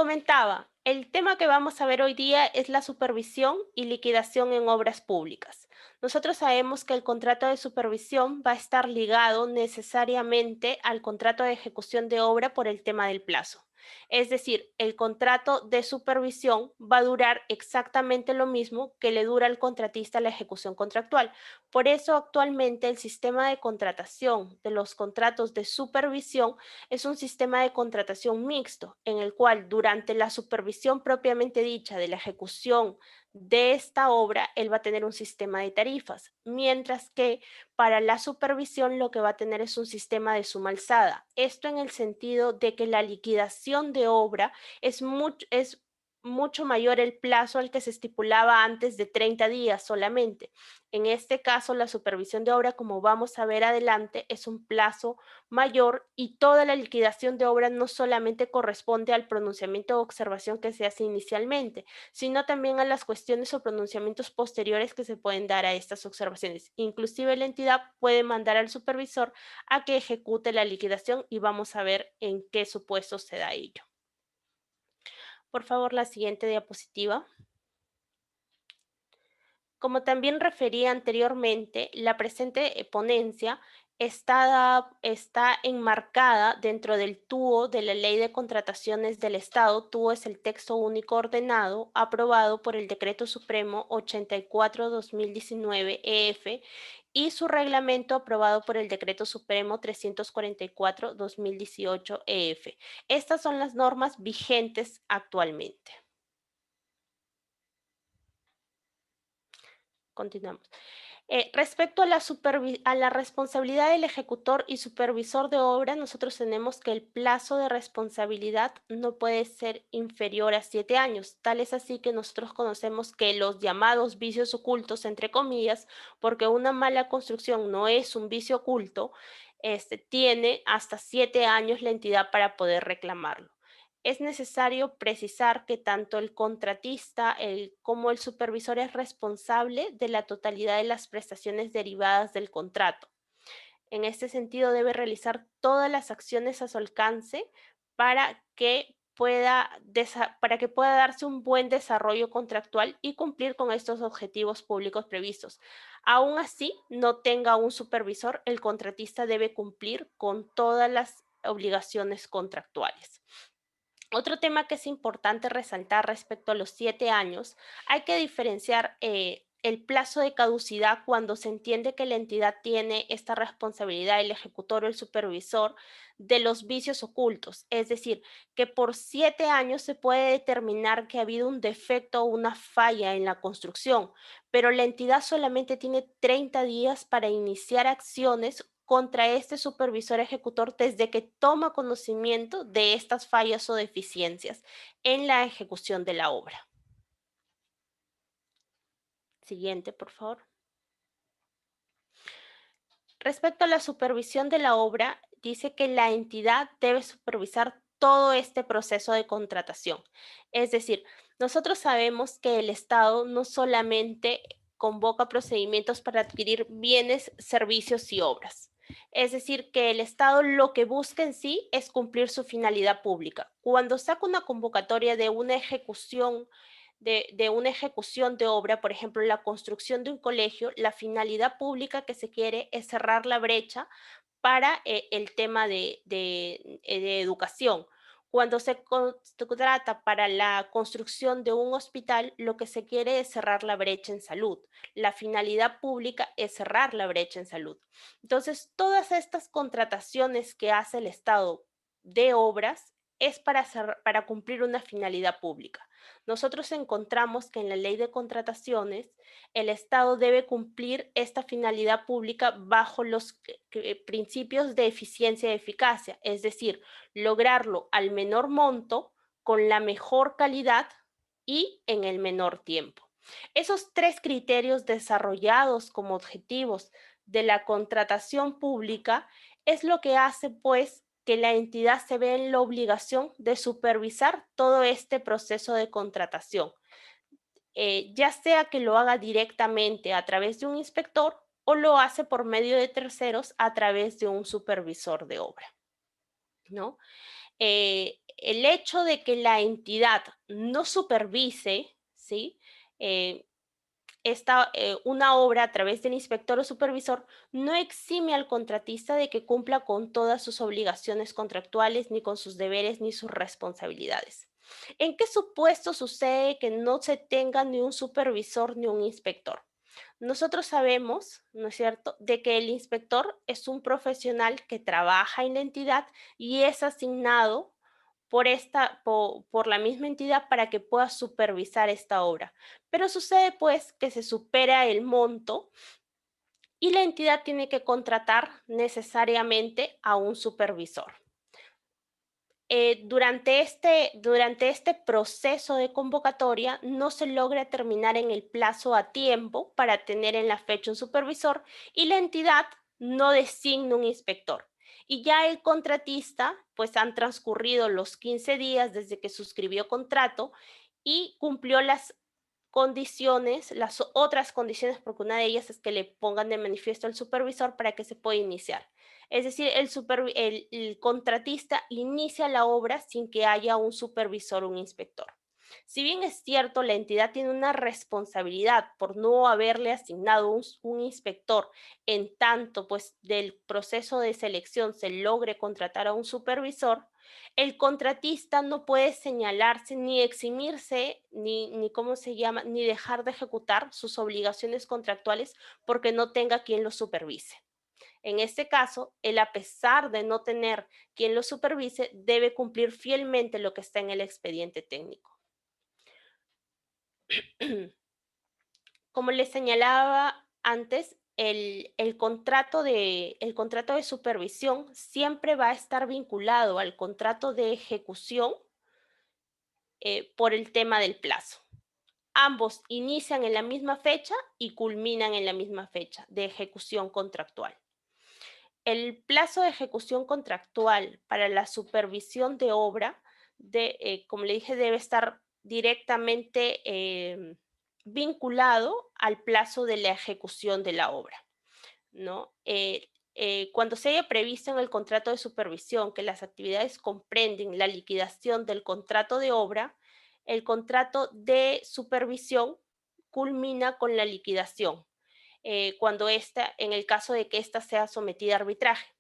comentaba, el tema que vamos a ver hoy día es la supervisión y liquidación en obras públicas. Nosotros sabemos que el contrato de supervisión va a estar ligado necesariamente al contrato de ejecución de obra por el tema del plazo. Es decir, el contrato de supervisión va a durar exactamente lo mismo que le dura al contratista la ejecución contractual. Por eso actualmente el sistema de contratación de los contratos de supervisión es un sistema de contratación mixto, en el cual durante la supervisión propiamente dicha de la ejecución de esta obra, él va a tener un sistema de tarifas, mientras que para la supervisión lo que va a tener es un sistema de suma alzada. Esto en el sentido de que la liquidación de obra es mucho mayor el plazo al que se estipulaba antes de 30 días solamente. En este caso, la supervisión de obra, como vamos a ver adelante, es un plazo mayor y toda la liquidación de obra no solamente corresponde al pronunciamiento o observación que se hace inicialmente, sino también a las cuestiones o pronunciamientos posteriores que se pueden dar a estas observaciones. Inclusive la entidad puede mandar al supervisor a que ejecute la liquidación y vamos a ver en qué supuestos se da ello. Por favor, la siguiente diapositiva. Como también refería anteriormente, la presente ponencia está enmarcada dentro del TUO de la Ley de Contrataciones del Estado. TUO es el texto único ordenado aprobado por el Decreto Supremo 84-2019 EF y su reglamento aprobado por el Decreto Supremo 344-2018 EF. Estas son las normas vigentes actualmente. Continuamos. Respecto a la responsabilidad del ejecutor y supervisor de obra, nosotros tenemos que el plazo de responsabilidad no puede ser inferior a 7 años. Tal es así que nosotros conocemos que los llamados vicios ocultos, entre comillas, porque una mala construcción no es un vicio oculto, tiene hasta 7 años la entidad para poder reclamarlo. Es necesario precisar que tanto el contratista como el supervisor es responsable de la totalidad de las prestaciones derivadas del contrato. En este sentido, debe realizar todas las acciones a su alcance para que pueda darse un buen desarrollo contractual y cumplir con estos objetivos públicos previstos. Aún así, no tenga un supervisor, el contratista debe cumplir con todas las obligaciones contractuales. Otro tema que es importante resaltar respecto a los 7 años, hay que diferenciar el plazo de caducidad cuando se entiende que la entidad tiene esta responsabilidad, el ejecutor o el supervisor, de los vicios ocultos. Es decir, que por 7 años se puede determinar que ha habido un defecto o una falla en la construcción, pero la entidad solamente tiene 30 días para iniciar acciones contra este supervisor ejecutor desde que toma conocimiento de estas fallas o deficiencias en la ejecución de la obra. Siguiente, por favor. Respecto a la supervisión de la obra, dice que la entidad debe supervisar todo este proceso de contratación. Es decir, nosotros sabemos que el Estado no solamente convoca procedimientos para adquirir bienes, servicios y obras. Es decir, que el Estado lo que busca en sí es cumplir su finalidad pública. Cuando saca una convocatoria de una ejecución una ejecución de obra, por ejemplo, la construcción de un colegio, la finalidad pública que se quiere es cerrar la brecha para el tema de educación. Cuando se trata para la construcción de un hospital, lo que se quiere es cerrar la brecha en salud. La finalidad pública es cerrar la brecha en salud. Entonces, todas estas contrataciones que hace el Estado de obras es para cumplir una finalidad pública. Nosotros encontramos que en la ley de contrataciones el Estado debe cumplir esta finalidad pública bajo los principios de eficiencia y eficacia, es decir, lograrlo al menor monto, con la mejor calidad y en el menor tiempo. Esos 3 criterios desarrollados como objetivos de la contratación pública es lo que hace, pues, que la entidad se ve en la obligación de supervisar todo este proceso de contratación, ya sea que lo haga directamente a través de un inspector o lo hace por medio de terceros a través de un supervisor de obra, ¿no? el hecho de que la entidad no supervise, ¿sí? Eh, una obra a través del inspector o supervisor no exime al contratista de que cumpla con todas sus obligaciones contractuales, ni con sus deberes, ni sus responsabilidades. ¿En qué supuesto sucede que no se tenga ni un supervisor ni un inspector? Nosotros sabemos, ¿no es cierto?, de que el inspector es un profesional que trabaja en la entidad y es asignado por la misma entidad para que pueda supervisar esta obra. Pero sucede pues que se supera el monto y la entidad tiene que contratar necesariamente a un supervisor. Durante este proceso de convocatoria no se logra terminar en el plazo a tiempo para tener en la fecha un supervisor y la entidad no designa un inspector. Y ya el contratista, pues han transcurrido los 15 días desde que suscribió contrato y cumplió las condiciones, las otras condiciones, porque una de ellas es que le pongan de manifiesto al supervisor para que se pueda iniciar. Es decir, el contratista inicia la obra sin que haya un supervisor o un inspector. Si bien es cierto, la entidad tiene una responsabilidad por no haberle asignado un inspector en tanto pues del proceso de selección se logre contratar a un supervisor, el contratista no puede señalarse ni eximirse, ni cómo se llama, ni dejar de ejecutar sus obligaciones contractuales porque no tenga quien lo supervise. En este caso, él, a pesar de no tener quien lo supervise, debe cumplir fielmente lo que está en el expediente técnico. Como les señalaba antes, el contrato de supervisión siempre va a estar vinculado al contrato de ejecución por el tema del plazo. Ambos inician en la misma fecha y culminan en la misma fecha de ejecución contractual. El plazo de ejecución contractual para la supervisión de obra, como le dije, debe estar directamente vinculado al plazo de la ejecución de la obra, ¿no? Cuando se haya previsto en el contrato de supervisión que las actividades comprenden la liquidación del contrato de obra, el contrato de supervisión culmina con la liquidación, en el caso de que ésta sea sometida a arbitraje,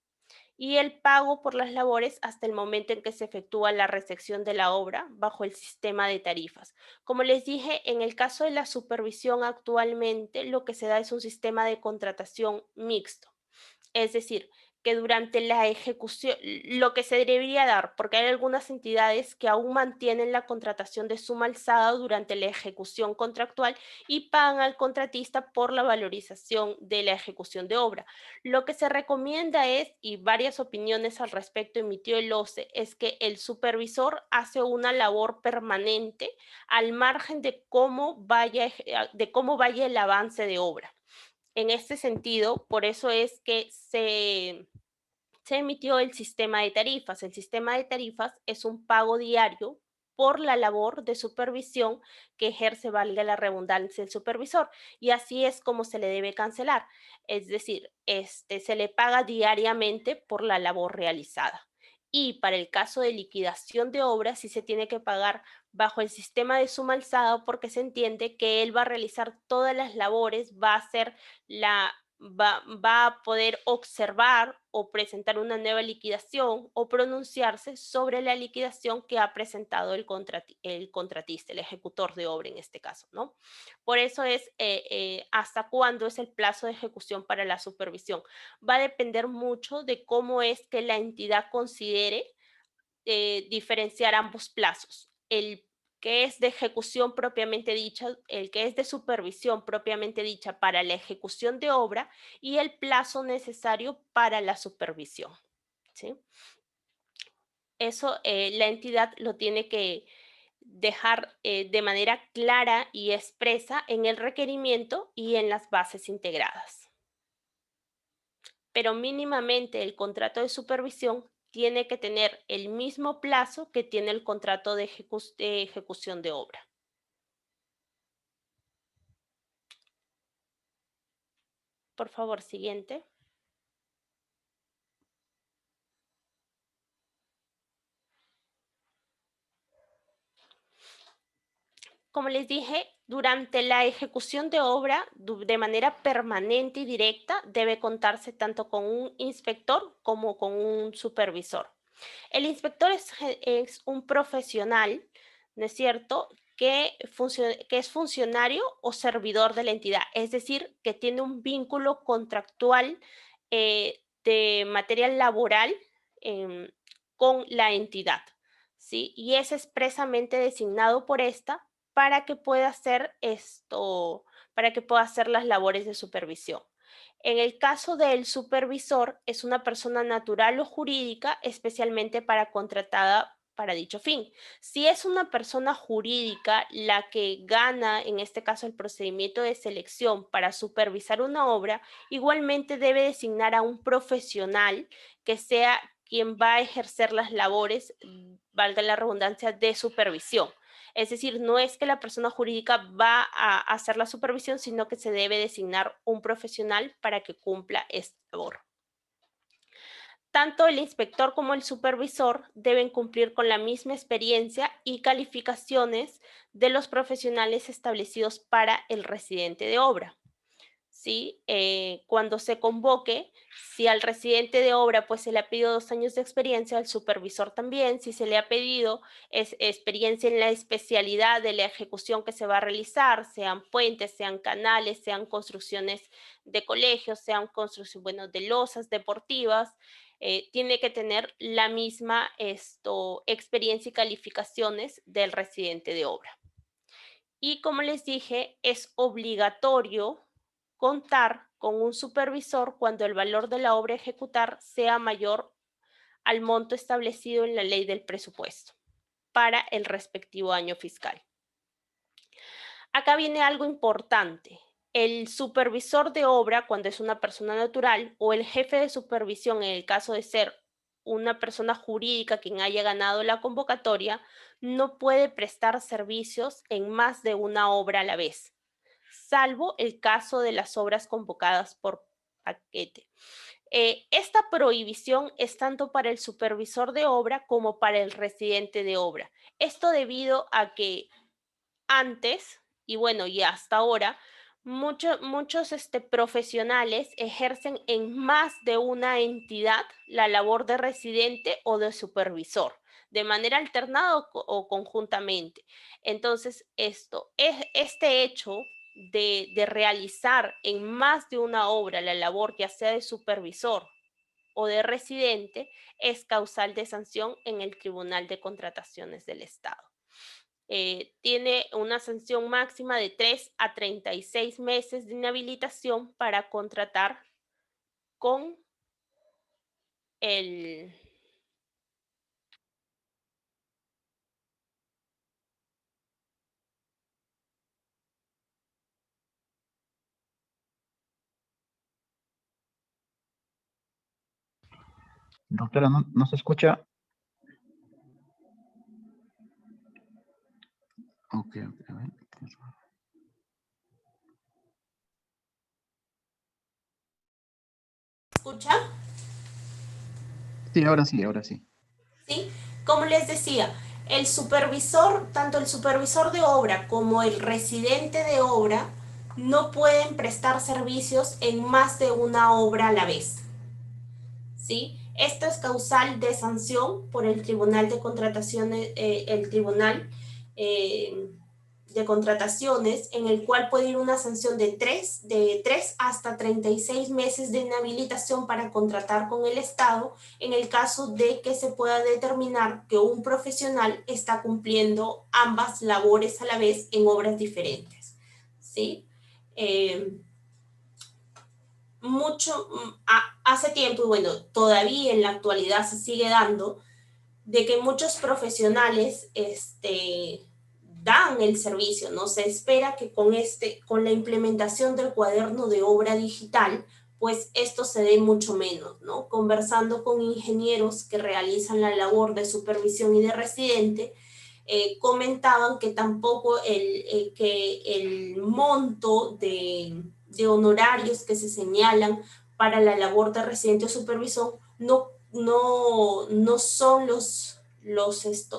y el pago por las labores hasta el momento en que se efectúa la recepción de la obra bajo el sistema de tarifas. Como les dije, en el caso de la supervisión actualmente lo que se da es un sistema de contratación mixto. Es decir, que durante la ejecución, lo que se debería dar, porque hay algunas entidades que aún mantienen la contratación de suma alzada durante la ejecución contractual y pagan al contratista por la valorización de la ejecución de obra. Lo que se recomienda es, y varias opiniones al respecto emitió el OCE, es que el supervisor hace una labor permanente al margen de cómo vaya el avance de obra. En este sentido, por eso es que se emitió el sistema de tarifas. El sistema de tarifas es un pago diario por la labor de supervisión que ejerce, valga la redundancia, el supervisor. Y así es como se le debe cancelar. Es decir, se le paga diariamente por la labor realizada. Y para el caso de liquidación de obras, sí se tiene que pagar bajo el sistema de suma alzada porque se entiende que él va a realizar todas las labores, va a poder observar o presentar una nueva liquidación o pronunciarse sobre la liquidación que ha presentado el contratista, el ejecutor de obra en este caso, ¿no? Por eso es hasta cuándo es el plazo de ejecución para la supervisión. Va a depender mucho de cómo es que la entidad considere diferenciar ambos plazos. El que es de ejecución propiamente dicha, el que es de supervisión propiamente dicha para la ejecución de obra y el plazo necesario para la supervisión. ¿Sí? Eso la entidad lo tiene que dejar de manera clara y expresa en el requerimiento y en las bases integradas. Pero mínimamente el contrato de supervisión tiene que tener el mismo plazo que tiene el contrato de ejecución de obra. Por favor, siguiente. Como les dije, durante la ejecución de obra, de manera permanente y directa, debe contarse tanto con un inspector como con un supervisor. El inspector es un profesional, ¿no es cierto?, que es funcionario o servidor de la entidad, es decir, que tiene un vínculo contractual de materia laboral em, con la entidad, ¿sí? Y es expresamente designado por esta para que pueda hacer para que pueda hacer las labores de supervisión. En el caso del supervisor, es una persona natural o jurídica especialmente contratada para dicho fin. Si es una persona jurídica la que gana, en este caso, el procedimiento de selección para supervisar una obra, igualmente debe designar a un profesional que sea quien va a ejercer las labores, valga la redundancia, de supervisión. Es decir, no es que la persona jurídica va a hacer la supervisión, sino que se debe designar un profesional para que cumpla esta labor. Tanto el inspector como el supervisor deben cumplir con la misma experiencia y calificaciones de los profesionales establecidos para el residente de obra. ¿Sí? Cuando se convoque, si al residente de obra pues se le ha pedido 2 años de experiencia, al supervisor también, si se le ha pedido experiencia en la especialidad de la ejecución que se va a realizar, sean puentes, sean canales, sean construcciones de colegios, sean construcciones, bueno, de losas deportivas, tiene que tener la misma experiencia y calificaciones del residente de obra. Y como les dije, es obligatorio contar con un supervisor cuando el valor de la obra a ejecutar sea mayor al monto establecido en la ley del presupuesto para el respectivo año fiscal. Acá viene algo importante. El supervisor de obra, cuando es una persona natural, o el jefe de supervisión, en el caso de ser una persona jurídica quien haya ganado la convocatoria, no puede prestar servicios en más de una obra a la vez, salvo el caso de las obras convocadas por paquete. Esta prohibición es tanto para el supervisor de obra como para el residente de obra. Esto debido a que antes, y bueno, y hasta ahora, muchos profesionales ejercen en más de una entidad la labor de residente o de supervisor, de manera alternada o conjuntamente. Entonces, este hecho de realizar en más de una obra la labor, ya sea de supervisor o de residente, es causal de sanción en el Tribunal de Contrataciones del Estado. Tiene una sanción máxima de 3 a 36 meses de inhabilitación para contratar con el... Doctora, ¿no se escucha? Ok, a ver. ¿Escucha? Sí, ahora sí, ahora sí. ¿Sí? Como les decía, el supervisor, tanto el supervisor de obra como el residente de obra, no pueden prestar servicios en más de una obra a la vez. ¿Sí? Esto es causal de sanción por el Tribunal de Contrataciones, el Tribunal de Contrataciones, en el cual puede ir una sanción de 3 hasta 36 meses de inhabilitación para contratar con el Estado, en el caso de que se pueda determinar que un profesional está cumpliendo ambas labores a la vez en obras diferentes. ¿Sí? Hace tiempo, y bueno, todavía en la actualidad se sigue dando, de que muchos profesionales dan el servicio, ¿no? Se espera que con la implementación del cuaderno de obra digital, pues esto se dé mucho menos, ¿no? Conversando con ingenieros que realizan la labor de supervisión y de residente, comentaban que tampoco que el monto de honorarios que se señalan para la labor de residente o supervisor no son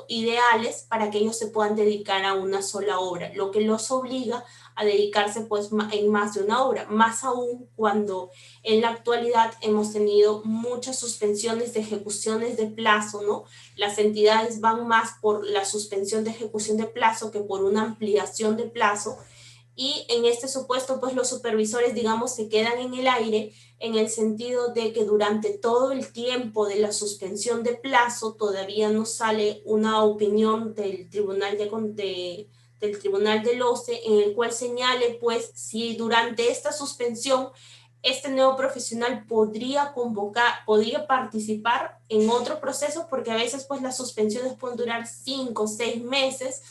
ideales para que ellos se puedan dedicar a una sola obra, lo que los obliga a dedicarse pues en más de una obra, más aún cuando en la actualidad hemos tenido muchas suspensiones de ejecuciones de plazo, ¿no? Las entidades van más por la suspensión de ejecución de plazo que por una ampliación de plazo, y en este supuesto pues los supervisores, digamos, se quedan en el aire en el sentido de que durante todo el tiempo de la suspensión de plazo todavía no sale una opinión del Tribunal del Tribunal del OCE en el cual señale pues si durante esta suspensión este nuevo profesional podría participar en otro proceso, porque a veces pues las suspensiones pueden durar 5 o 6 meses,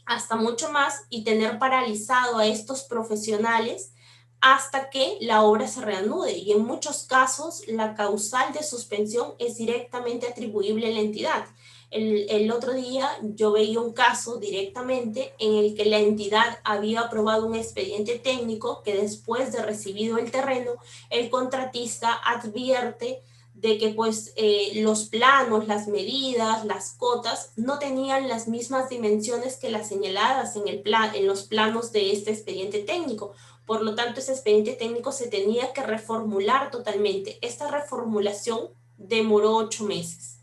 hasta mucho más, y tener paralizado a estos profesionales hasta que la obra se reanude. Y en muchos casos la causal de suspensión es directamente atribuible a la entidad. El otro día yo veía un caso directamente en el que la entidad había aprobado un expediente técnico que después de recibido el terreno, el contratista advierte de que pues los planos, las medidas, las cotas no tenían las mismas dimensiones que las señaladas en los planos de este expediente técnico. Por lo tanto, ese expediente técnico se tenía que reformular totalmente. Esta reformulación demoró 8 meses.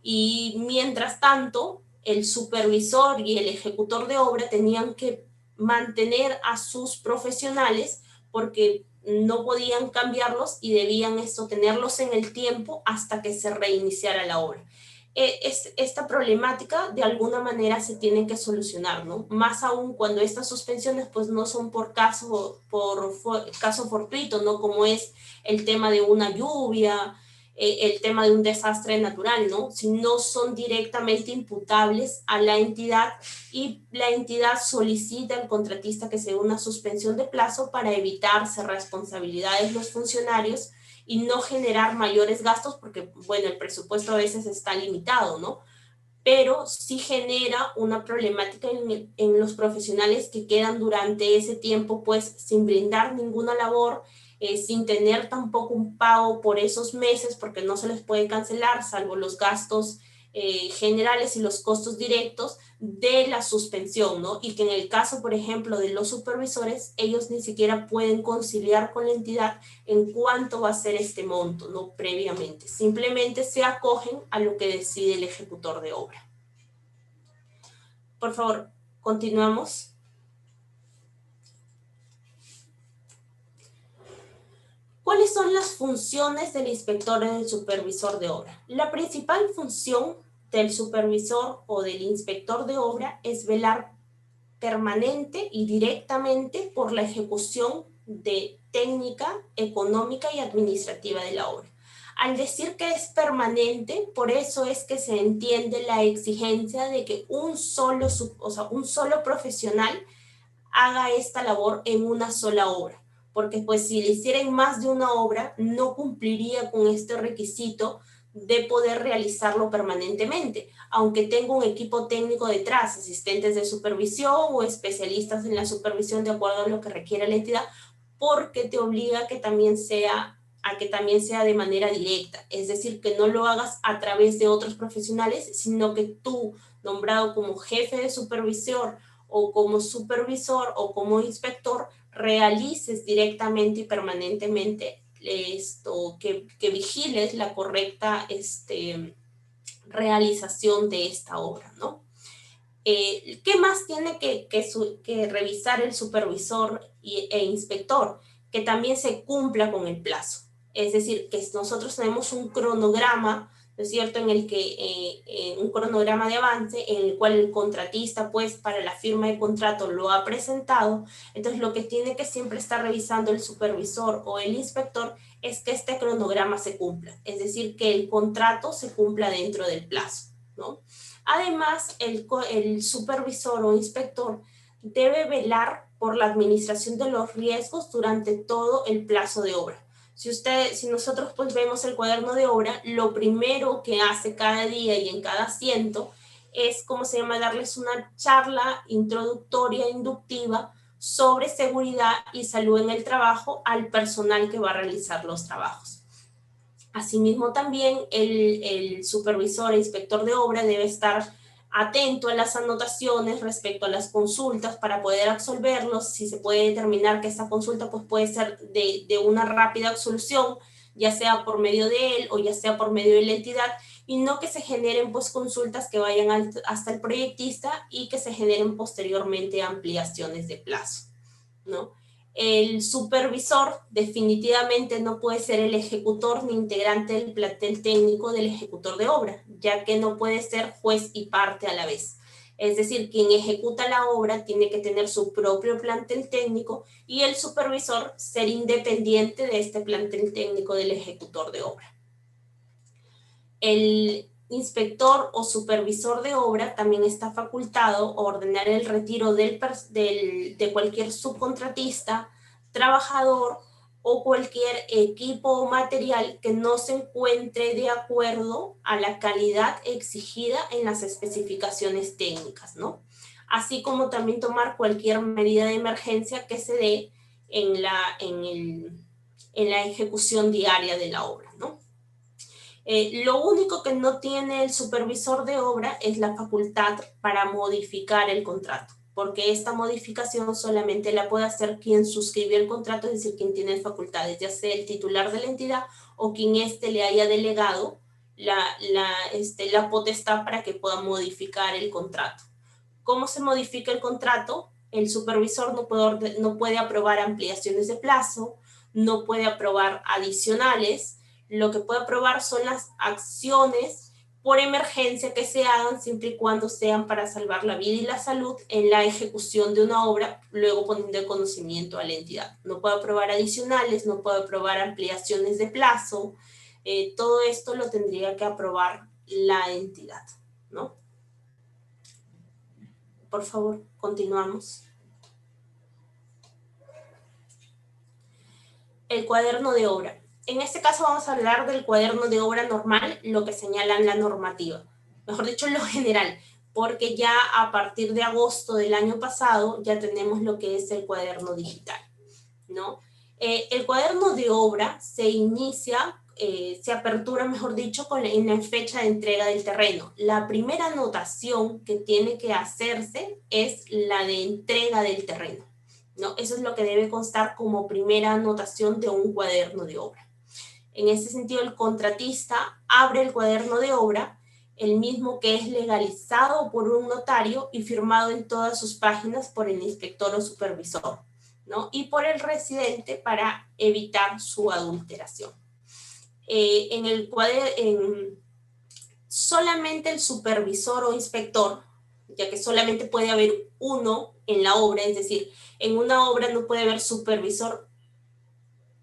Y mientras tanto, el supervisor y el ejecutor de obra tenían que mantener a sus profesionales porque no podían cambiarlos y debían tenerlos en el tiempo hasta que se reiniciara la obra. Esta problemática de alguna manera se tiene que solucionar, ¿no? Más aún cuando estas suspensiones pues no son por caso fortuito, ¿no? Como es el tema de una lluvia, el tema de un desastre natural, ¿no? Si no son directamente imputables a la entidad y la entidad solicita al contratista que se dé una suspensión de plazo para evitarse responsabilidades los funcionarios y no generar mayores gastos, porque, bueno, el presupuesto a veces está limitado, ¿no? Pero sí genera una problemática en los profesionales que quedan durante ese tiempo, pues, sin brindar ninguna labor, sin tener tampoco un pago por esos meses, porque no se les puede cancelar, salvo los gastos generales y los costos directos de la suspensión, ¿no? Y que en el caso, por ejemplo, de los supervisores, ellos ni siquiera pueden conciliar con la entidad en cuánto va a ser este monto, ¿no? Previamente. Simplemente se acogen a lo que decide el ejecutor de obra. Por favor, continuamos. ¿Cuáles son las funciones del inspector y del supervisor de obra? La principal función del supervisor o del inspector de obra es velar permanente y directamente por la ejecución de técnica, económica y administrativa de la obra. Al decir que es permanente, por eso es que se entiende la exigencia de que un solo profesional haga esta labor en una sola obra, porque pues si le hiciera en más de una obra, no cumpliría con este requisito de poder realizarlo permanentemente, aunque tenga un equipo técnico detrás, asistentes de supervisión o especialistas en la supervisión de acuerdo a lo que requiere la entidad, porque te obliga a que también sea de manera directa, es decir, que no lo hagas a través de otros profesionales, sino que tú, nombrado como jefe de supervisor o como supervisor o como inspector, realices directamente y permanentemente que vigiles la correcta realización de esta obra, ¿no? ¿Qué más tiene que revisar el supervisor e inspector? Que también se cumpla con el plazo. Es decir, que nosotros tenemos un cronograma, ¿no es cierto?, en el que un cronograma de avance en el cual el contratista, pues, para la firma de contrato lo ha presentado. Entonces, lo que tiene que siempre estar revisando el supervisor o el inspector es que este cronograma se cumpla, es decir, que el contrato se cumpla dentro del plazo, ¿no? Además, el supervisor o inspector debe velar por la administración de los riesgos durante todo el plazo de obra. Si nosotros pues vemos el cuaderno de obra, lo primero que hace cada día y en cada asiento es, ¿cómo se llama?, darles una charla introductoria, inductiva, sobre seguridad y salud en el trabajo al personal que va a realizar los trabajos. Asimismo, también el supervisor e inspector de obra debe estar atento a las anotaciones respecto a las consultas para poder absolverlos. Si se puede determinar que esta consulta pues, puede ser de una rápida solución, ya sea por medio de él o ya sea por medio de la entidad, y no que se generen pues, consultas que vayan hasta el proyectista y que se generen posteriormente ampliaciones de plazo, ¿no? El supervisor definitivamente no puede ser el ejecutor ni integrante del plantel técnico del ejecutor de obra, ya que no puede ser juez y parte a la vez. Es decir, quien ejecuta la obra tiene que tener su propio plantel técnico y el supervisor ser independiente de este plantel técnico del ejecutor de obra. El inspector o supervisor de obra también está facultado a ordenar el retiro de cualquier subcontratista, trabajador o cualquier equipo o material que no se encuentre de acuerdo a la calidad exigida en las especificaciones técnicas, ¿no? Así como también tomar cualquier medida de emergencia que se dé en la ejecución diaria de la obra, ¿no? Lo único que no tiene el supervisor de obra es la facultad para modificar el contrato, porque esta modificación solamente la puede hacer quien suscribió el contrato, es decir, quien tiene facultades, ya sea el titular de la entidad o quien le haya delegado la potestad para que pueda modificar el contrato. ¿Cómo se modifica el contrato? El supervisor no puede aprobar ampliaciones de plazo, no puede aprobar adicionales. Lo que puede aprobar son las acciones por emergencia que se hagan siempre y cuando sean para salvar la vida y la salud en la ejecución de una obra, luego poniendo el conocimiento a la entidad. No puede aprobar adicionales, no puede aprobar ampliaciones de plazo. Todo esto lo tendría que aprobar la entidad, ¿no? Por favor, continuamos. El cuaderno de obra. En este caso vamos a hablar del cuaderno de obra normal, lo que señala la normativa. Mejor dicho, lo general, porque ya a partir de agosto del año pasado ya tenemos lo que es el cuaderno digital, ¿no? El cuaderno de obra se inicia, se apertura, mejor dicho, en la fecha de entrega del terreno. La primera anotación que tiene que hacerse es la de entrega del terreno, ¿no? Eso es lo que debe constar como primera anotación de un cuaderno de obra. En ese sentido, el contratista abre el cuaderno de obra, el mismo que es legalizado por un notario y firmado en todas sus páginas por el inspector o supervisor, ¿no? Y por el residente para evitar su adulteración. Solamente el supervisor o inspector, ya que solamente puede haber uno en la obra, es decir, en una obra no puede haber supervisor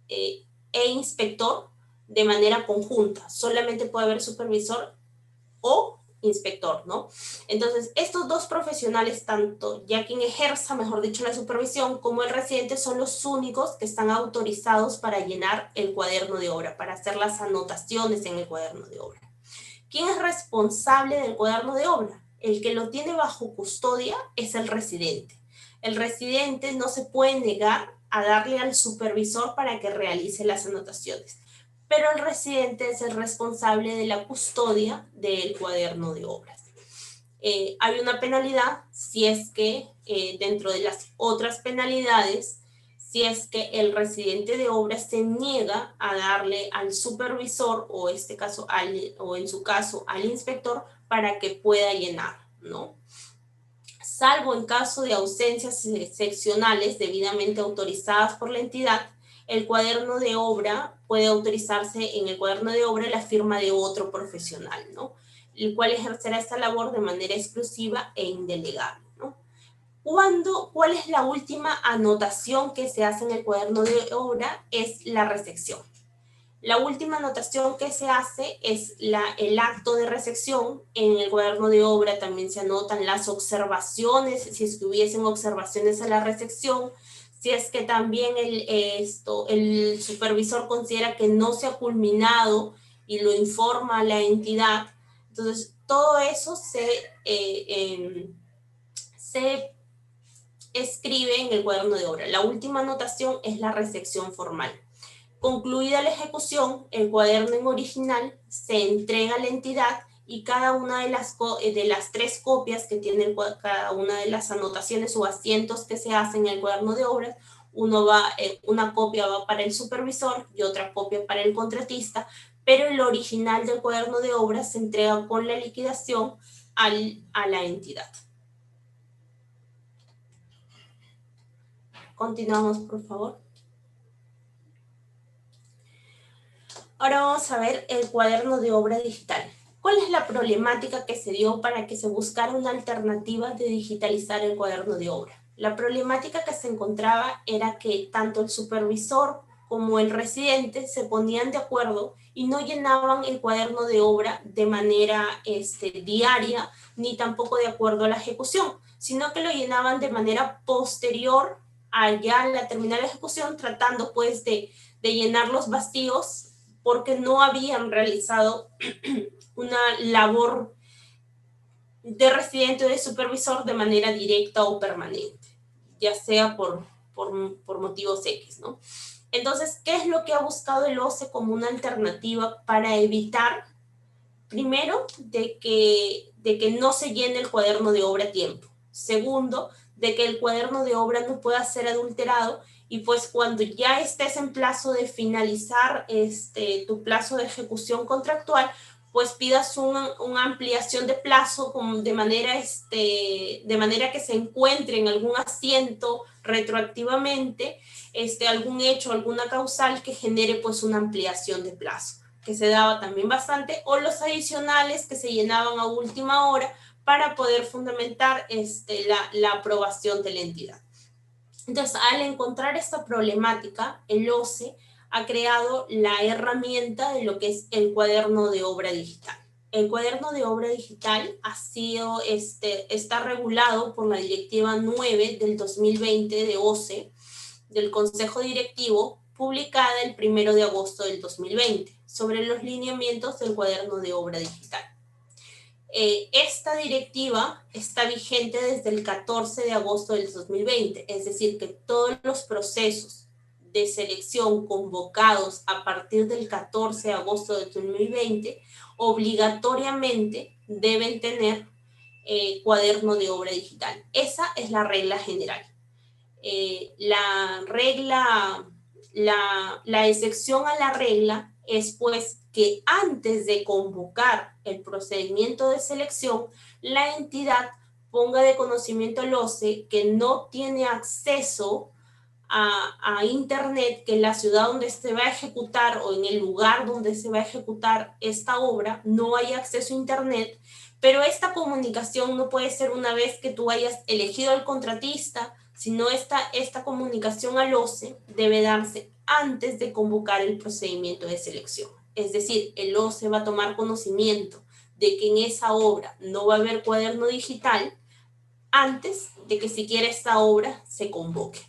e inspector de manera conjunta, solamente puede haber supervisor o inspector, ¿no? Entonces, estos dos profesionales, tanto ya quien ejerza, mejor dicho, la supervisión, como el residente, son los únicos que están autorizados para llenar el cuaderno de obra, para hacer las anotaciones en el cuaderno de obra. ¿Quién es responsable del cuaderno de obra? El que lo tiene bajo custodia es el residente. El residente no se puede negar a darle al supervisor para que realice las anotaciones, pero el residente es el responsable de la custodia del cuaderno de obras. Hay una penalidad si es que dentro de las otras penalidades, si es que el residente de obras se niega a darle al supervisor o en su caso al inspector para que pueda llenar, ¿no? Salvo en caso de ausencias excepcionales debidamente autorizadas por la entidad, el cuaderno de obra puede autorizarse en el cuaderno de obra la firma de otro profesional, ¿no? El cual ejercerá esta labor de manera exclusiva e indelegable, ¿no? ¿Cuál es la última anotación que se hace en el cuaderno de obra? Es la recepción. La última anotación que se hace es el acto de recepción. En el cuaderno de obra también se anotan las observaciones, si es que hubiesen observaciones a la recepción, si es que también el supervisor considera que no se ha culminado y lo informa a la entidad. Entonces, todo eso se escribe en el cuaderno de obra. La última anotación es la recepción formal. Concluida la ejecución, el cuaderno en original se entrega a la entidad y cada una de las 3 copias que tiene cada una de las anotaciones o asientos que se hacen en el cuaderno de obras, una copia va para el supervisor y otra copia para el contratista, pero el original del cuaderno de obras se entrega con la liquidación a la entidad. Continuamos, por favor. Ahora vamos a ver el cuaderno de obra digital. ¿Cuál es la problemática que se dio para que se buscara una alternativa de digitalizar el cuaderno de obra? La problemática que se encontraba era que tanto el supervisor como el residente se ponían de acuerdo y no llenaban el cuaderno de obra de manera diaria, ni tampoco de acuerdo a la ejecución, sino que lo llenaban de manera posterior a ya la terminar la ejecución, tratando pues de llenar los vacíos porque no habían realizado una labor de residente o de supervisor de manera directa o permanente, ya sea por motivos X, ¿no? Entonces, ¿qué es lo que ha buscado el OCE como una alternativa para evitar, primero, de que no se llene el cuaderno de obra a tiempo? Segundo, de que el cuaderno de obra no pueda ser adulterado y pues cuando ya estés en plazo de finalizar tu plazo de ejecución contractual, pues pidas una ampliación de plazo de manera que se encuentre en algún asiento retroactivamente, algún hecho, alguna causal que genere pues una ampliación de plazo, que se daba también bastante, o los adicionales que se llenaban a última hora para poder fundamentar la aprobación de la entidad. Entonces, al encontrar esta problemática, el OCE ha creado la herramienta de lo que es el cuaderno de obra digital. El cuaderno de obra digital está regulado por la Directiva 9 del 2020 de OCE, del Consejo Directivo, publicada el 1 de agosto del 2020, sobre los lineamientos del cuaderno de obra digital. Esta directiva está vigente desde el 14 de agosto del 2020, es decir, que todos los procesos de selección convocados a partir del 14 de agosto del 2020 obligatoriamente deben tener cuaderno de obra digital. Esa es la regla general. La excepción a la regla es pues que antes de convocar el procedimiento de selección, la entidad ponga de conocimiento al OCE que no tiene acceso a internet, que en la ciudad donde se va a ejecutar o en el lugar donde se va a ejecutar esta obra no hay acceso a internet, pero esta comunicación no puede ser una vez que tú hayas elegido al contratista, sino esta comunicación al OCE debe darse antes de convocar el procedimiento de selección. Es decir, el OCE va a tomar conocimiento de que en esa obra no va a haber cuaderno digital antes de que siquiera esta obra se convoque,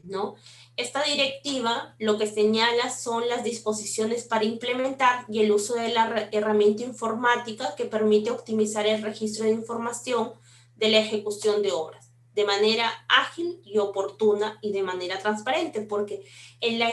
¿no? Esta directiva lo que señala son las disposiciones para implementar y el uso de la herramienta informática que permite optimizar el registro de información de la ejecución de obras de manera ágil y oportuna y de manera transparente, porque en la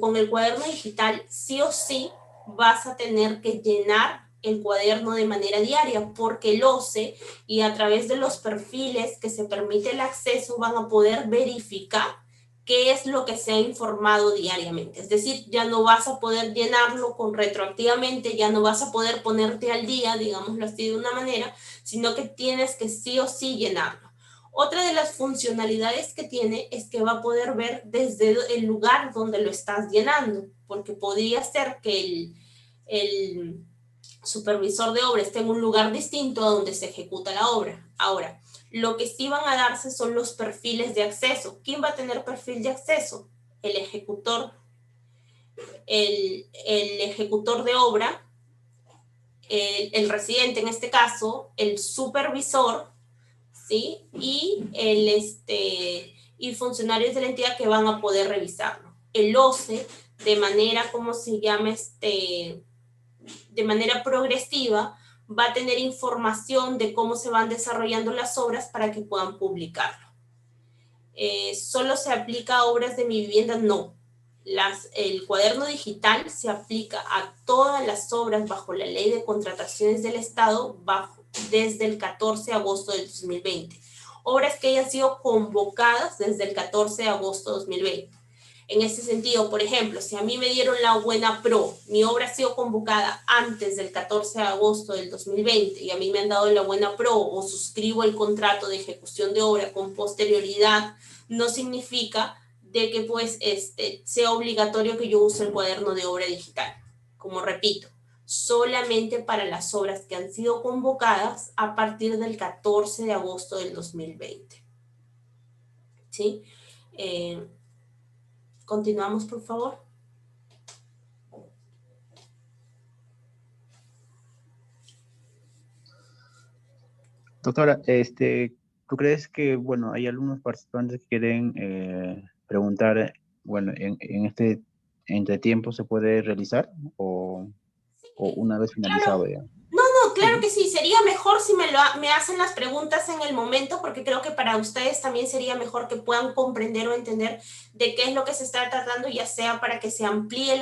con el cuaderno digital sí o sí vas a tener que llenar el cuaderno de manera diaria, porque el OCE y a través de los perfiles que se permite el acceso van a poder verificar qué es lo que se ha informado diariamente. Es decir, ya no vas a poder llenarlo retroactivamente, ya no vas a poder ponerte al día, digámoslo así de una manera, sino que tienes que sí o sí llenarlo. Otra de las funcionalidades que tiene es que va a poder ver desde el lugar donde lo estás llenando, porque podría ser que el supervisor de obra esté en un lugar distinto a donde se ejecuta la obra. Ahora, lo que sí van a darse son los perfiles de acceso. ¿Quién va a tener perfil de acceso? El ejecutor, el ejecutor de obra, el residente en este caso, el supervisor, ¿sí? Y y funcionarios de la entidad que van a poder revisarlo. El OCE, de manera, ¿cómo se llama? De manera progresiva, va a tener información de cómo se van desarrollando las obras para que puedan publicarlo. ¿Solo se aplica a obras de mi vivienda? No. el cuaderno digital se aplica a todas las obras bajo la Ley de Contrataciones del Estado desde el 14 de agosto del 2020. Obras que hayan sido convocadas desde el 14 de agosto de 2020. En ese sentido, por ejemplo, si a mí me dieron la buena pro, mi obra ha sido convocada antes del 14 de agosto del 2020 y a mí me han dado la buena pro o suscribo el contrato de ejecución de obra con posterioridad, no significa de que pues sea obligatorio que yo use el cuaderno de obra digital. Como repito, solamente para las obras que han sido convocadas a partir del 14 de agosto del 2020. ¿Sí? Continuamos, por favor. Doctora, ¿tú crees que, bueno, hay algunos participantes que quieren preguntar, bueno, en este entretiempo se puede realizar o una vez Claro. finalizado ya? No, Sí, claro ¿no? que sí. Sería mejor si me hacen las preguntas en el momento, porque creo que para ustedes también sería mejor que puedan comprender o entender de qué es lo que se está tratando, ya sea para que se amplíe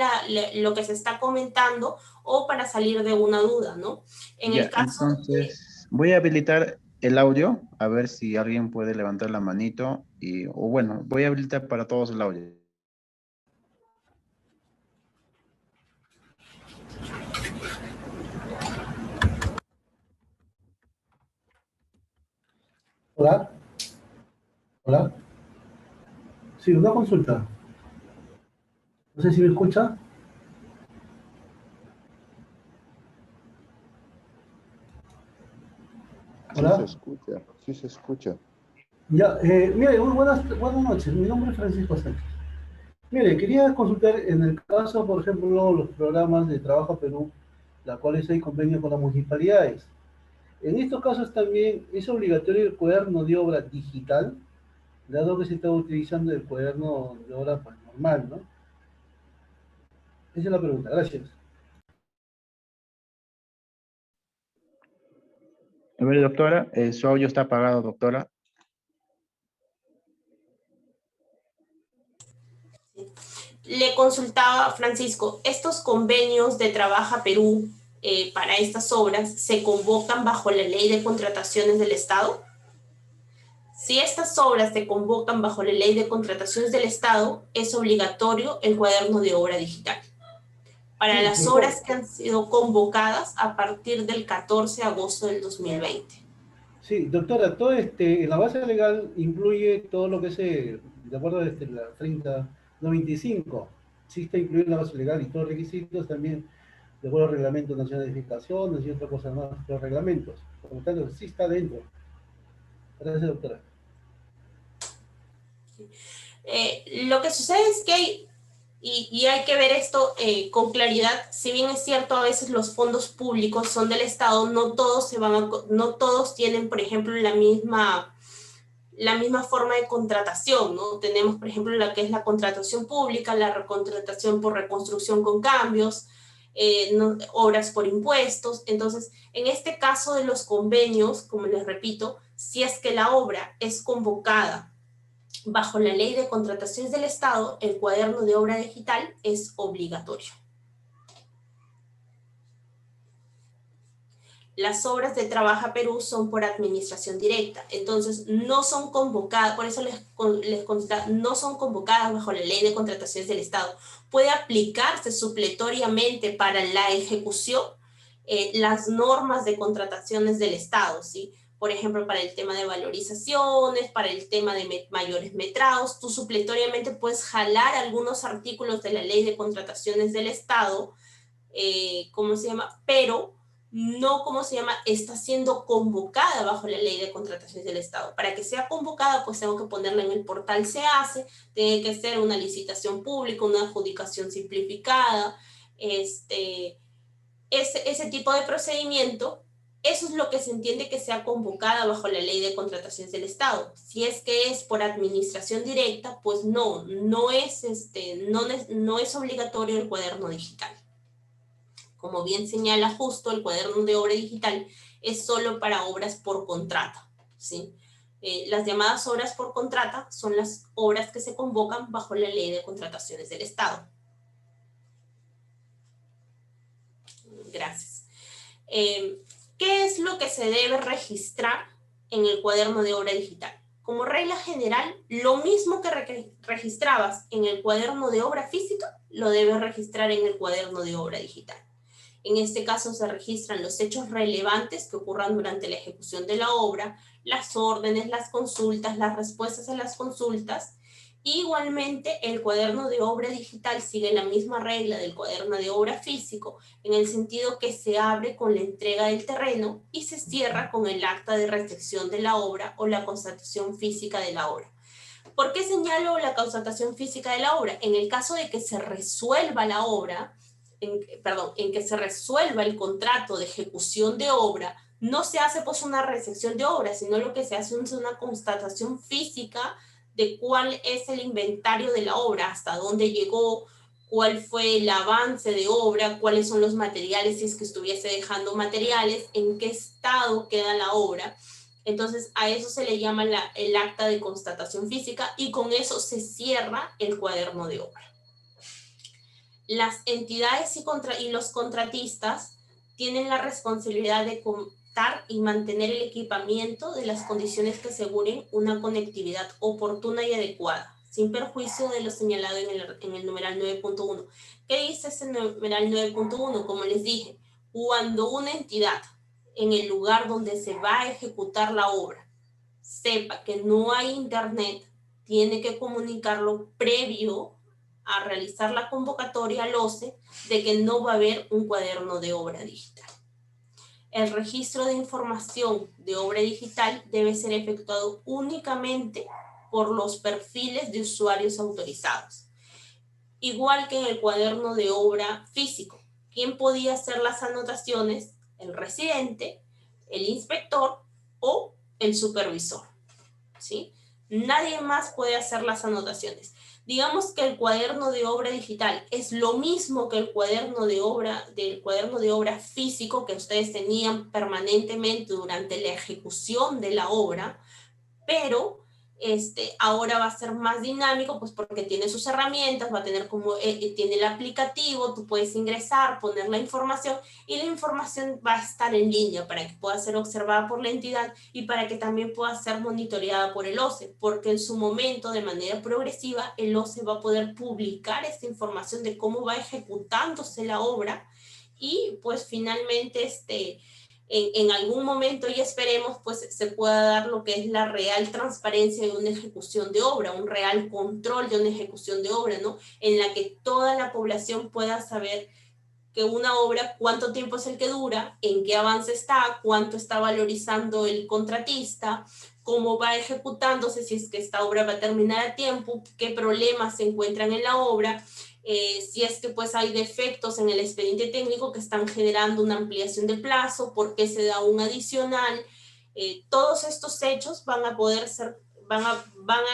lo que se está comentando o para salir de una duda, ¿no? En el Ya, caso de... entonces voy a habilitar el audio, a ver si alguien puede levantar la manito o bueno, voy a habilitar para todos el audio. Hola, hola. Sí, una consulta. No sé si me escucha. Sí se Hola. escucha, sí se escucha. Ya, mire, muy buenas noches. Mi nombre es Francisco Sánchez. Mire, quería consultar en el caso, por ejemplo, los programas de Trabajo Perú, la cuales hay convenio con las municipalidades. En estos casos también es obligatorio el cuaderno de obra digital, dado que se está utilizando el cuaderno de obra pues, normal, ¿no? Esa es la pregunta. Gracias. A ver, doctora, su audio está apagado, doctora. Le consultaba, Francisco, ¿estos convenios de Trabaja Perú para estas obras se convocan bajo la Ley de Contrataciones del Estado? Si estas obras se convocan bajo la Ley de Contrataciones del Estado, es obligatorio el cuaderno de obra digital. Para Sí, las doctor. obras que han sido convocadas a partir del 14 de agosto del 2020. Sí, doctora, todo en la base legal incluye todo lo que se, de acuerdo a la 3095, sí está incluido en la base legal y todos los requisitos también, de acuerdo al Reglamento Nacional de Edificaciones y otras cosas más, los reglamentos. Por lo tanto, sí está dentro. Gracias, doctora. Lo que sucede es que hay que ver esto con claridad. Si bien es cierto, a veces los fondos públicos son del Estado, no todos no todos tienen, por ejemplo, la misma forma de contratación, ¿no? Tenemos, por ejemplo, la que es la contratación pública, la recontratación por reconstrucción con cambios, obras por impuestos. Entonces, en este caso de los convenios, como les repito, si es que la obra es convocada bajo la Ley de Contrataciones del Estado, el cuaderno de obra digital es obligatorio. Las obras de Trabaja Perú son por administración directa, entonces no son convocadas, por eso les consta, no son convocadas bajo la Ley de Contrataciones del Estado. Puede aplicarse supletoriamente para la ejecución las normas de contrataciones del Estado, ¿sí? Por ejemplo, para el tema de valorizaciones, para el tema de mayores metrados, tú supletoriamente puedes jalar algunos artículos de la Ley de Contrataciones del Estado, ¿cómo se llama? Pero no, ¿cómo se llama? Está siendo convocada bajo la Ley de Contrataciones del Estado. Para que sea convocada, pues tengo que ponerla en el portal SEACE, tiene que ser una licitación pública, una adjudicación simplificada, ese tipo de procedimiento. Eso es lo que se entiende que sea convocada bajo la Ley de Contrataciones del Estado. Si es que es por administración directa, pues no es obligatorio el cuaderno digital. Como bien señala justo, el cuaderno de obra digital es solo para obras por contrato, ¿sí? Las llamadas obras por contrata son las obras que se convocan bajo la Ley de Contrataciones del Estado. Gracias. ¿Qué es lo que se debe registrar en el cuaderno de obra digital? Como regla general, lo mismo que registrabas en el cuaderno de obra física, lo debes registrar en el cuaderno de obra digital. En este caso se registran los hechos relevantes que ocurran durante la ejecución de la obra, las órdenes, las consultas, las respuestas a las consultas. Igualmente, el cuaderno de obra digital sigue la misma regla del cuaderno de obra físico, en el sentido que se abre con la entrega del terreno y se cierra con el acta de recepción de la obra o la constatación física de la obra. ¿Por qué señalo la constatación física de la obra? En el caso de que se resuelva la obra, en que se resuelva el contrato de ejecución de obra, no se hace pues una recepción de obra, sino lo que se hace es una constatación física de cuál es el inventario de la obra, hasta dónde llegó, cuál fue el avance de obra, cuáles son los materiales, si es que estuviese dejando materiales, en qué estado queda la obra. Entonces a eso se le llama el acta de constatación física y con eso se cierra el cuaderno de obra. Las entidades y los contratistas tienen la responsabilidad de contar y mantener el equipamiento de las condiciones que aseguren una conectividad oportuna y adecuada, sin perjuicio de lo señalado en el numeral 9.1. ¿Qué dice ese numeral 9.1? Como les dije, cuando una entidad en el lugar donde se va a ejecutar la obra sepa que no hay internet, tiene que comunicarlo previo a realizar la convocatoria al OCE de que no va a haber un cuaderno de obra digital. El registro de información de obra digital debe ser efectuado únicamente por los perfiles de usuarios autorizados. Igual que en el cuaderno de obra físico, ¿quién podía hacer las anotaciones? El residente, el inspector o el supervisor, ¿sí? Nadie más puede hacer las anotaciones. Digamos que el cuaderno de obra digital es lo mismo que el cuaderno de obra físico que ustedes tenían permanentemente durante la ejecución de la obra, pero ahora va a ser más dinámico, pues porque tiene sus herramientas, va a tener tiene el aplicativo, tú puedes ingresar, poner la información y la información va a estar en línea para que pueda ser observada por la entidad y para que también pueda ser monitoreada por el OCE, porque en su momento, de manera progresiva, el OCE va a poder publicar esta información de cómo va ejecutándose la obra y pues finalmente en algún momento, y esperemos, pues se pueda dar lo que es la real transparencia de una ejecución de obra, un real control de una ejecución de obra, ¿no? En la que toda la población pueda saber que una obra, cuánto tiempo es el que dura, en qué avance está, cuánto está valorizando el contratista, cómo va ejecutándose, si es que esta obra va a terminar a tiempo, qué problemas se encuentran en la obra, si es que pues hay defectos en el expediente técnico que están generando una ampliación de plazo, por qué se da un adicional. Todos estos hechos van a poder ser, van a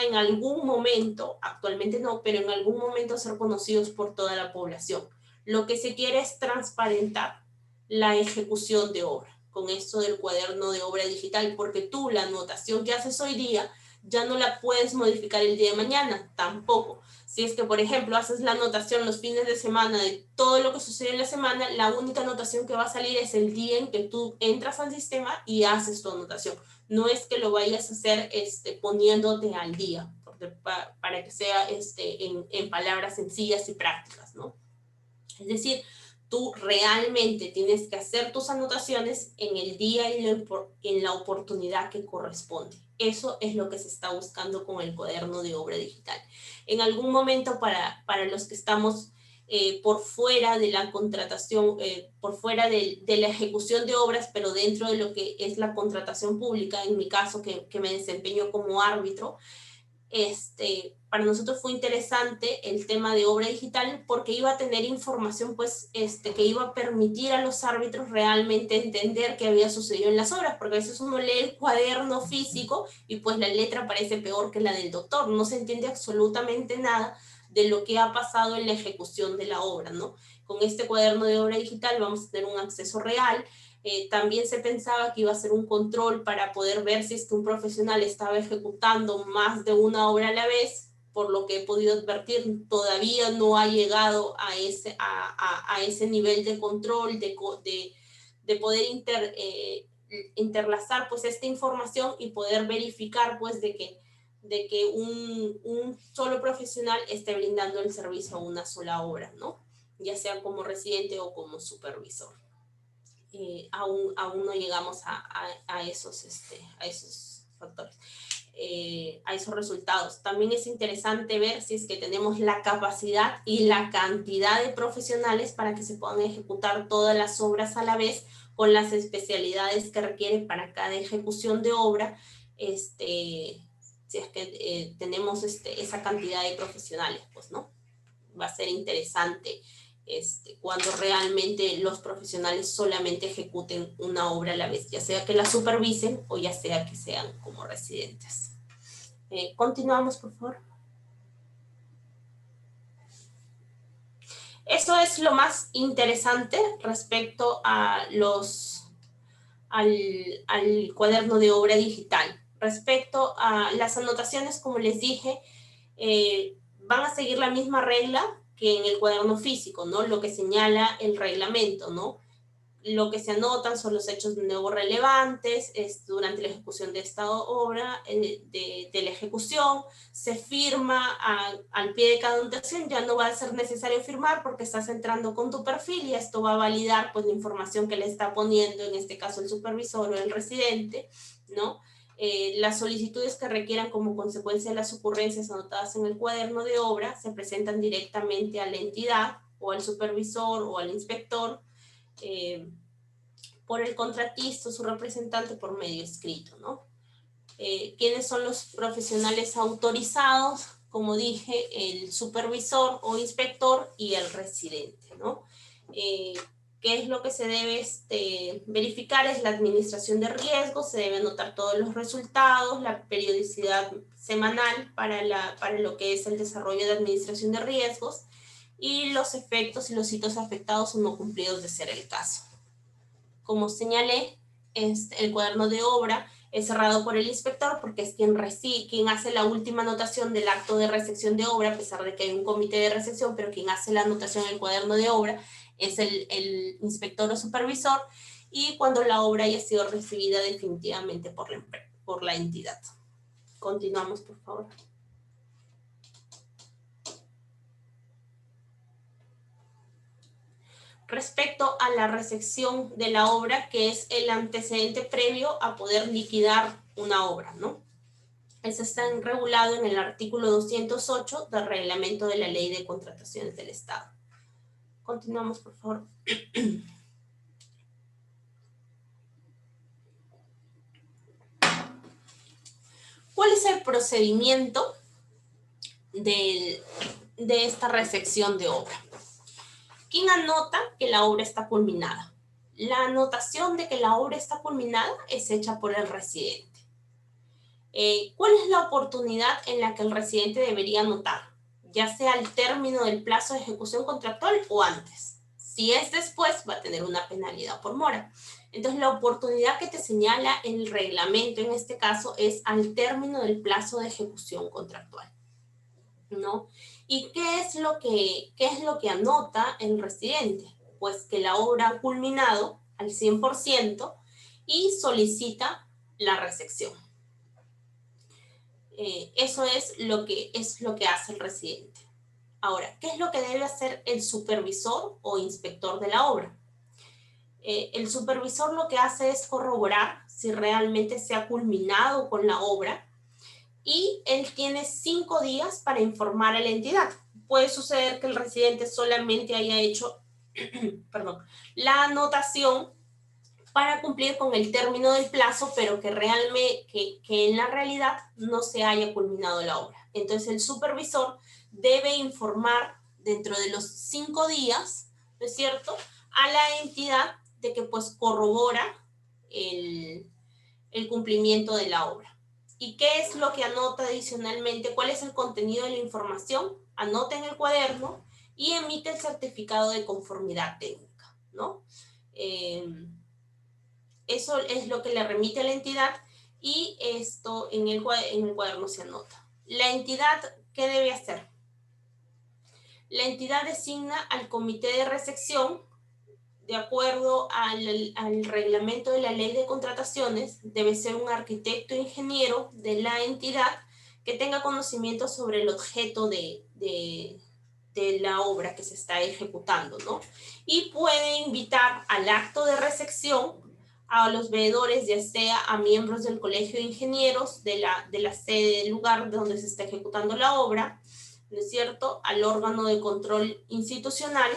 en algún momento, actualmente no, pero en algún momento ser conocidos por toda la población. Lo que se quiere es transparentar la ejecución de obra con esto del cuaderno de obra digital, porque tú la anotación que haces hoy día ya no la puedes modificar el día de mañana, tampoco. Si es que, por ejemplo, haces la anotación los fines de semana de todo lo que sucede en la semana, la única anotación que va a salir es el día en que tú entras al sistema y haces tu anotación. No es que lo vayas a hacer poniéndote al día, para que sea en palabras sencillas y prácticas, ¿no? Es decir, tú realmente tienes que hacer tus anotaciones en el día y en la oportunidad que corresponde. Eso es lo que se está buscando con el cuaderno de obra digital. En algún momento, para los que estamos por fuera de la contratación, por fuera de la ejecución de obras, pero dentro de lo que es la contratación pública, en mi caso que me desempeño como árbitro, para nosotros fue interesante el tema de obra digital porque iba a tener información pues, que iba a permitir a los árbitros realmente entender qué había sucedido en las obras, porque a veces uno lee el cuaderno físico y pues la letra parece peor que la del doctor, no se entiende absolutamente nada de lo que ha pasado en la ejecución de la obra, ¿no? Con este cuaderno de obra digital vamos a tener un acceso real, También se pensaba que iba a ser un control para poder ver si es que un profesional estaba ejecutando más de una obra a la vez. Por lo que he podido advertir, todavía no ha llegado a ese nivel de control, de poder interlazar pues esta información y poder verificar pues de que un solo profesional esté brindando el servicio a una sola obra, ¿no? Ya sea como residente o como supervisor. Aún no llegamos a esos factores. A esos resultados. También es interesante ver si es que tenemos la capacidad y la cantidad de profesionales para que se puedan ejecutar todas las obras a la vez con las especialidades que requieren para cada ejecución de obra, si es que tenemos esa cantidad de profesionales, pues, ¿no? Va a ser interesante cuando realmente los profesionales solamente ejecuten una obra a la vez, ya sea que la supervisen o ya sea que sean como residentes. Continuamos, por favor. Eso es lo más interesante respecto a al cuaderno de obra digital. Respecto a las anotaciones, como les dije, van a seguir la misma regla que en el cuaderno físico, ¿no? Lo que señala el reglamento, ¿no? Lo que se anotan son los hechos de nuevo relevantes durante la ejecución de esta obra, de la ejecución. Se firma al pie de cada anotación, ya no va a ser necesario firmar porque estás entrando con tu perfil y esto va a validar pues la información que le está poniendo, en este caso el supervisor o el residente, ¿no? Las solicitudes que requieran como consecuencia de las ocurrencias anotadas en el cuaderno de obra se presentan directamente a la entidad o al supervisor o al inspector, por el contratista o su representante por medio escrito, ¿no? ¿Quiénes son los profesionales autorizados? Como dije, el supervisor o inspector y el residente, ¿no? ¿Qué es lo que se debe verificar? Es la administración de riesgos, se deben anotar todos los resultados, la periodicidad semanal para lo que es el desarrollo de administración de riesgos y los efectos y los hitos afectados o no cumplidos de ser el caso. Como señalé, el cuaderno de obra es cerrado por el inspector porque es quien hace la última anotación del acto de recepción de obra, a pesar de que hay un comité de recepción, pero quien hace la anotación en el cuaderno de obra es el inspector o supervisor, y cuando la obra haya sido recibida definitivamente por la entidad. Continuamos, por favor. Respecto a la recepción de la obra, que es el antecedente previo a poder liquidar una obra, ¿no? Eso está regulado en el artículo 208 del reglamento de la Ley de Contrataciones del Estado. Continuamos, por favor. ¿Cuál es el procedimiento de esta recepción de obra? ¿Quién anota que la obra está culminada? La anotación de que la obra está culminada es hecha por el residente. ¿Cuál es la oportunidad en la que el residente debería anotar? Ya sea al término del plazo de ejecución contractual o antes. Si es después, va a tener una penalidad por mora. Entonces, la oportunidad que te señala el reglamento en este caso es al término del plazo de ejecución contractual, ¿no? ¿Y qué es lo que anota el residente? Pues que la obra ha culminado al 100% y solicita la recepción. Eso es lo que hace el residente. Ahora, ¿qué es lo que debe hacer el supervisor o inspector de la obra? El supervisor lo que hace es corroborar si realmente se ha culminado con la obra, y él tiene 5 días para informar a la entidad. Puede suceder que el residente solamente haya hecho la anotación para cumplir con el término del plazo, pero que en la realidad no se haya culminado la obra. Entonces el supervisor debe informar dentro de los 5 días, ¿no es cierto?, a la entidad de que pues corrobora el cumplimiento de la obra. ¿Y qué es lo que anota adicionalmente? ¿Cuál es el contenido de la información? Anota en el cuaderno y emite el certificado de conformidad técnica, ¿no? Eso es lo que le remite a la entidad y esto en el cuaderno se anota. La entidad, ¿qué debe hacer? La entidad designa al comité de recepción de acuerdo al reglamento de la ley de contrataciones. Debe ser un arquitecto ingeniero de la entidad que tenga conocimiento sobre el objeto de la obra que se está ejecutando, ¿no? Y puede invitar al acto de recepción a los veedores, ya sea a miembros del colegio de ingenieros de la sede del lugar donde se está ejecutando la obra, ¿no es cierto?, al órgano de control institucional,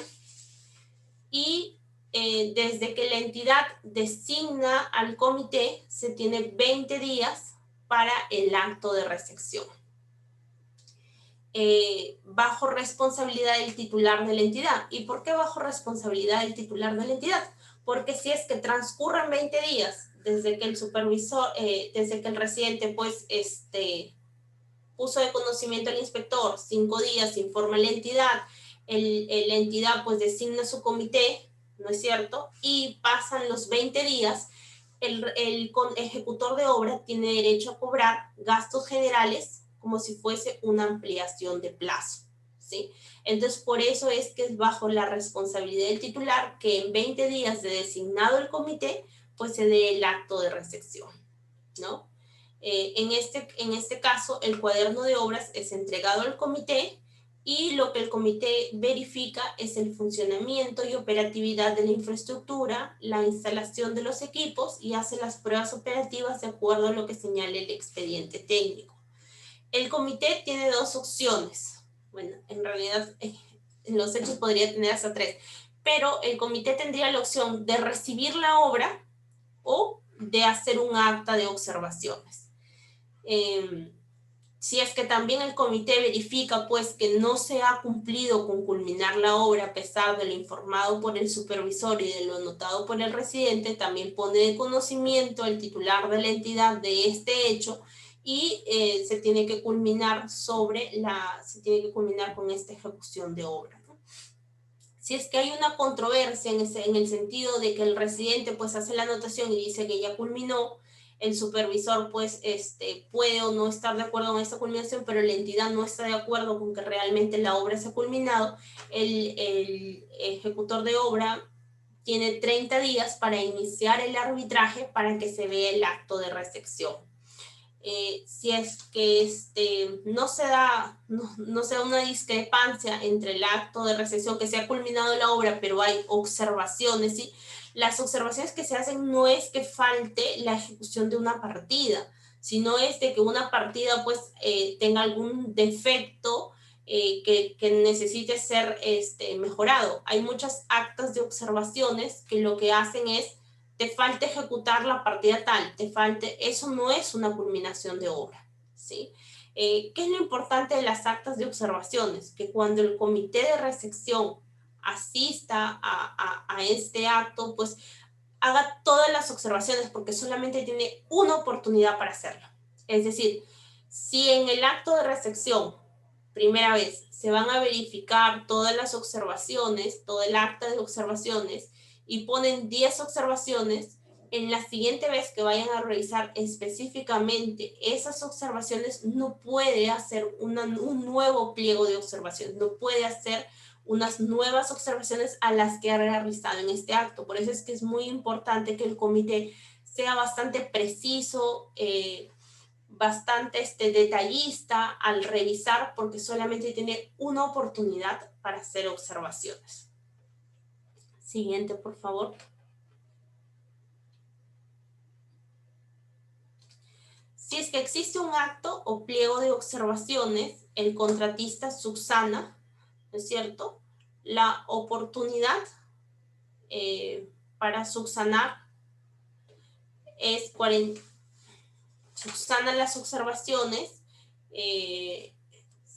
y desde que la entidad designa al comité, se tiene 20 días para el acto de recepción. Bajo responsabilidad del titular de la entidad. ¿Y por qué bajo responsabilidad del titular de la entidad? Porque si es que transcurren 20 días desde que el supervisor, desde que el residente pues puso de conocimiento al inspector, 5 días informa a la entidad, la entidad pues designa su comité, ¿no es cierto? Y pasan los 20 días, el ejecutor de obra tiene derecho a cobrar gastos generales como si fuese una ampliación de plazo, ¿sí? Entonces, por eso es que es bajo la responsabilidad del titular que en 20 días de designado el comité, pues se dé el acto de recepción, ¿no? En este caso, el cuaderno de obras es entregado al comité y lo que el comité verifica es el funcionamiento y operatividad de la infraestructura, la instalación de los equipos y hace las pruebas operativas de acuerdo a lo que señale el expediente técnico. El comité tiene dos opciones. Bueno, en realidad en los hechos podría tener hasta 3, pero el comité tendría la opción de recibir la obra o de hacer un acta de observaciones. Si es que también el comité verifica pues que no se ha cumplido con culminar la obra a pesar de lo informado por el supervisor y de lo anotado por el residente, también pone de conocimiento al titular de la entidad de este hecho y se tiene que culminar con esta ejecución de obra, ¿no? Si es que hay una controversia en el sentido de que el residente pues hace la anotación y dice que ya culminó, el supervisor pues puede o no estar de acuerdo con esta culminación, pero la entidad no está de acuerdo con que realmente la obra se ha culminado, el ejecutor de obra tiene 30 días para iniciar el arbitraje para que se vea el acto de recepción. Si es que no se da una discrepancia entre el acto de recepción, que se ha culminado la obra, pero hay observaciones, ¿sí? Las observaciones que se hacen no es que falte la ejecución de una partida, sino es de que una partida pues tenga algún defecto que necesite ser mejorado. Hay muchas actas de observaciones que lo que hacen es te falta ejecutar la partida tal, eso no es una culminación de obra, ¿sí? ¿Qué es lo importante de las actas de observaciones? Que cuando el comité de recepción asista a este acto, pues haga todas las observaciones porque solamente tiene una oportunidad para hacerlo. Es decir, si en el acto de recepción, primera vez, se van a verificar todas las observaciones, todo el acta de observaciones, y ponen 10 observaciones, en la siguiente vez que vayan a revisar específicamente esas observaciones, no puede hacer un nuevo pliego de observaciones, no puede hacer unas nuevas observaciones a las que ha realizado en este acto. Por eso es que es muy importante que el comité sea bastante preciso, bastante detallista al revisar, porque solamente tiene una oportunidad para hacer observaciones. Siguiente, por favor. Si es que existe un acto o pliego de observaciones, el contratista subsana, ¿no es cierto?, la oportunidad para subsanar es subsana las observaciones,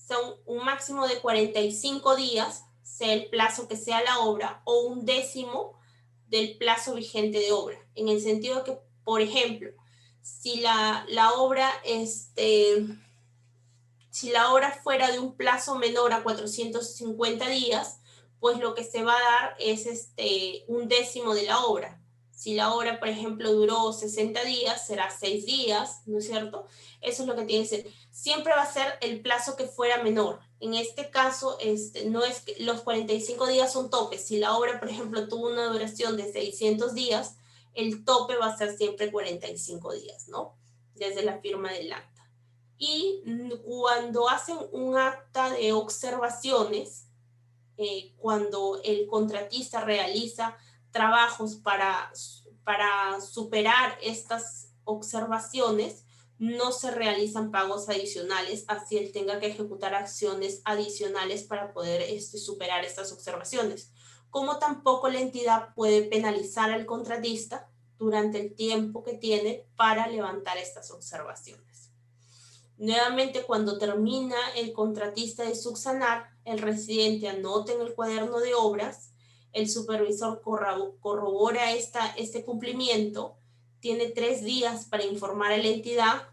son un máximo de 45 días, sea el plazo que sea la obra, o un décimo del plazo vigente de obra, en el sentido de que, por ejemplo, si la obra fuera de un plazo menor a 450 días, pues lo que se va a dar es un décimo de la obra. Si la obra, por ejemplo, duró 60 días, será 6 días, ¿no es cierto? Eso es lo que tiene que ser. Siempre va a ser el plazo que fuera menor. En este caso, no es que los 45 días son topes. Si la obra, por ejemplo, tuvo una duración de 600 días, el tope va a ser siempre 45 días, ¿no? Desde la firma del acta. Y cuando hacen un acta de observaciones, cuando el contratista realiza trabajos para superar estas observaciones, no se realizan pagos adicionales, así él tenga que ejecutar acciones adicionales para poder superar estas observaciones. Como tampoco la entidad puede penalizar al contratista durante el tiempo que tiene para levantar estas observaciones. Nuevamente, cuando termina el contratista de subsanar, el residente anota en el cuaderno de obras, el supervisor corrobora este cumplimiento, tiene 3 días para informar a la entidad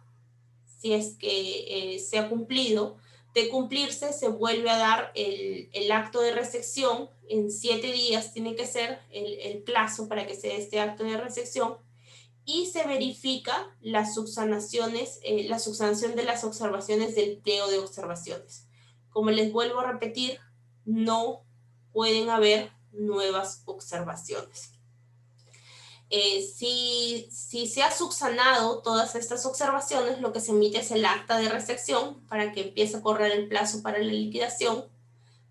si es que se ha cumplido. De cumplirse, se vuelve a dar el acto de recepción. En 7 días tiene que ser el plazo para que se dé este acto de recepción. Y se verifica las subsanaciones, la subsanación de las observaciones del pliego de observaciones. Como les vuelvo a repetir, no pueden haber nuevas observaciones. Si se ha subsanado todas estas observaciones, lo que se emite es el acta de recepción para que empiece a correr el plazo para la liquidación.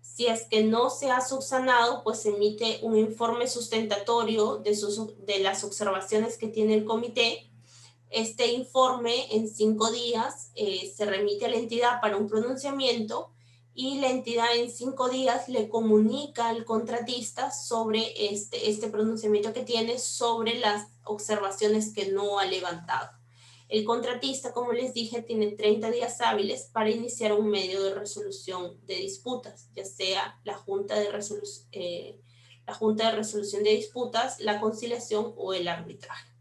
Si es que no se ha subsanado, pues se emite un informe sustentatorio de las observaciones que tiene el comité. Este informe en 5 días se remite a la entidad para un pronunciamiento y la entidad en 5 días le comunica al contratista sobre este pronunciamiento que tiene sobre las observaciones que no ha levantado. El contratista, como les dije, tiene 30 días hábiles para iniciar un medio de resolución de disputas, ya sea la Junta de Resolución de Disputas, la conciliación o el arbitraje.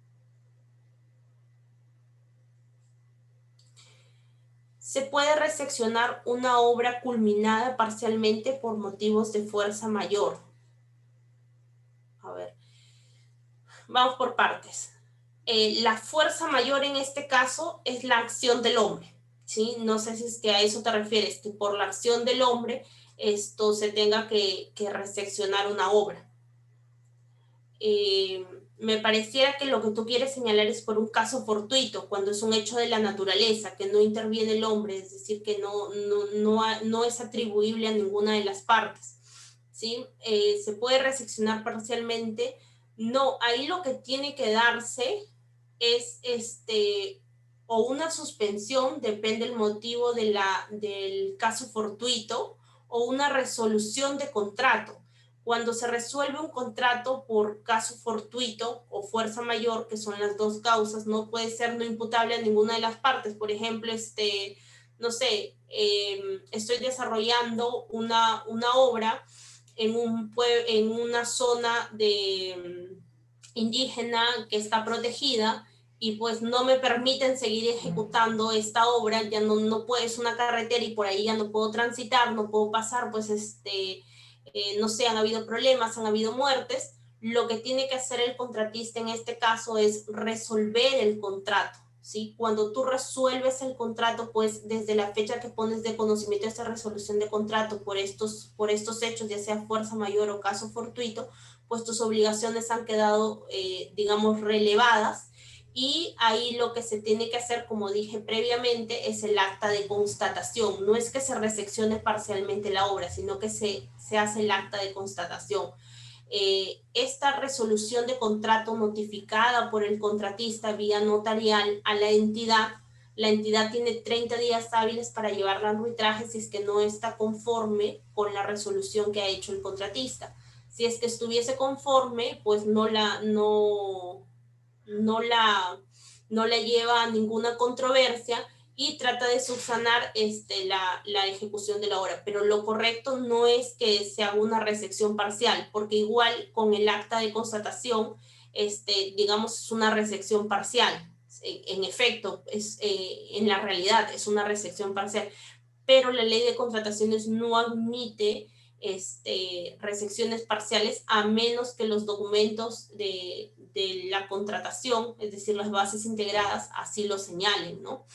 Se puede reseccionar una obra culminada parcialmente por motivos de fuerza mayor. A ver, vamos por partes. La fuerza mayor en este caso es la acción del hombre, ¿sí? No sé si es que a eso te refieres, que por la acción del hombre se tenga que reseccionar una obra. Me pareciera que lo que tú quieres señalar es por un caso fortuito, cuando es un hecho de la naturaleza, que no interviene el hombre, es decir, que no es atribuible a ninguna de las partes, ¿sí? Se puede reseccionar parcialmente. No, ahí lo que tiene que darse es o una suspensión, depende del motivo del caso fortuito, o una resolución de contrato. Cuando se resuelve un contrato por caso fortuito o fuerza mayor, que son las dos causas, no puede ser no imputable a ninguna de las partes. Por ejemplo, no sé, estoy desarrollando una obra en una zona indígena que está protegida y pues no me permiten seguir ejecutando esta obra, ya no puedo, es una carretera y por ahí ya no puedo transitar, no puedo pasar, pues no sé, han habido problemas, han habido muertes. Lo que tiene que hacer el contratista en este caso es resolver el contrato, ¿sí? Cuando tú resuelves el contrato, pues desde la fecha que pones de conocimiento de esta resolución de contrato por estos hechos, ya sea fuerza mayor o caso fortuito, pues tus obligaciones han quedado, digamos, relevadas. Y ahí lo que se tiene que hacer, como dije previamente, es el acta de constatación. No es que se reseccione parcialmente la obra, sino que se hace el acta de constatación. Esta resolución de contrato notificada por el contratista vía notarial a la entidad tiene 30 días hábiles para llevarla al arbitraje si es que no está conforme con la resolución que ha hecho el contratista. Si es que estuviese conforme, pues no la lleva a ninguna controversia y trata de subsanar la ejecución de la obra. Pero lo correcto no es que se haga una resección parcial, porque igual con el acta de constatación, digamos, es una resección parcial. En efecto, en la realidad es una resección parcial, pero la ley de contrataciones no admite resecciones parciales, a menos que los documentos de la contratación, es decir, las bases integradas, así lo señalen, ¿no?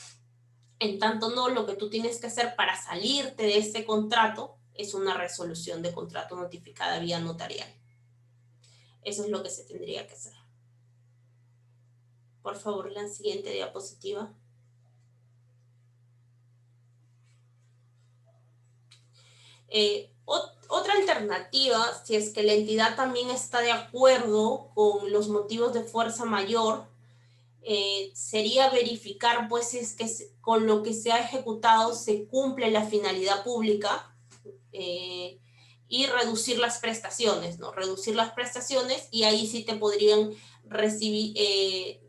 En tanto no, lo que tú tienes que hacer para salirte de ese contrato es una resolución de contrato notificada vía notarial. Eso es lo que se tendría que hacer. Por favor, la siguiente diapositiva. Otra alternativa, si es que la entidad también está de acuerdo con los motivos de fuerza mayor, sería verificar pues si es que con lo que se ha ejecutado se cumple la finalidad pública y reducir las prestaciones, ¿no? Reducir las prestaciones y ahí sí te podrían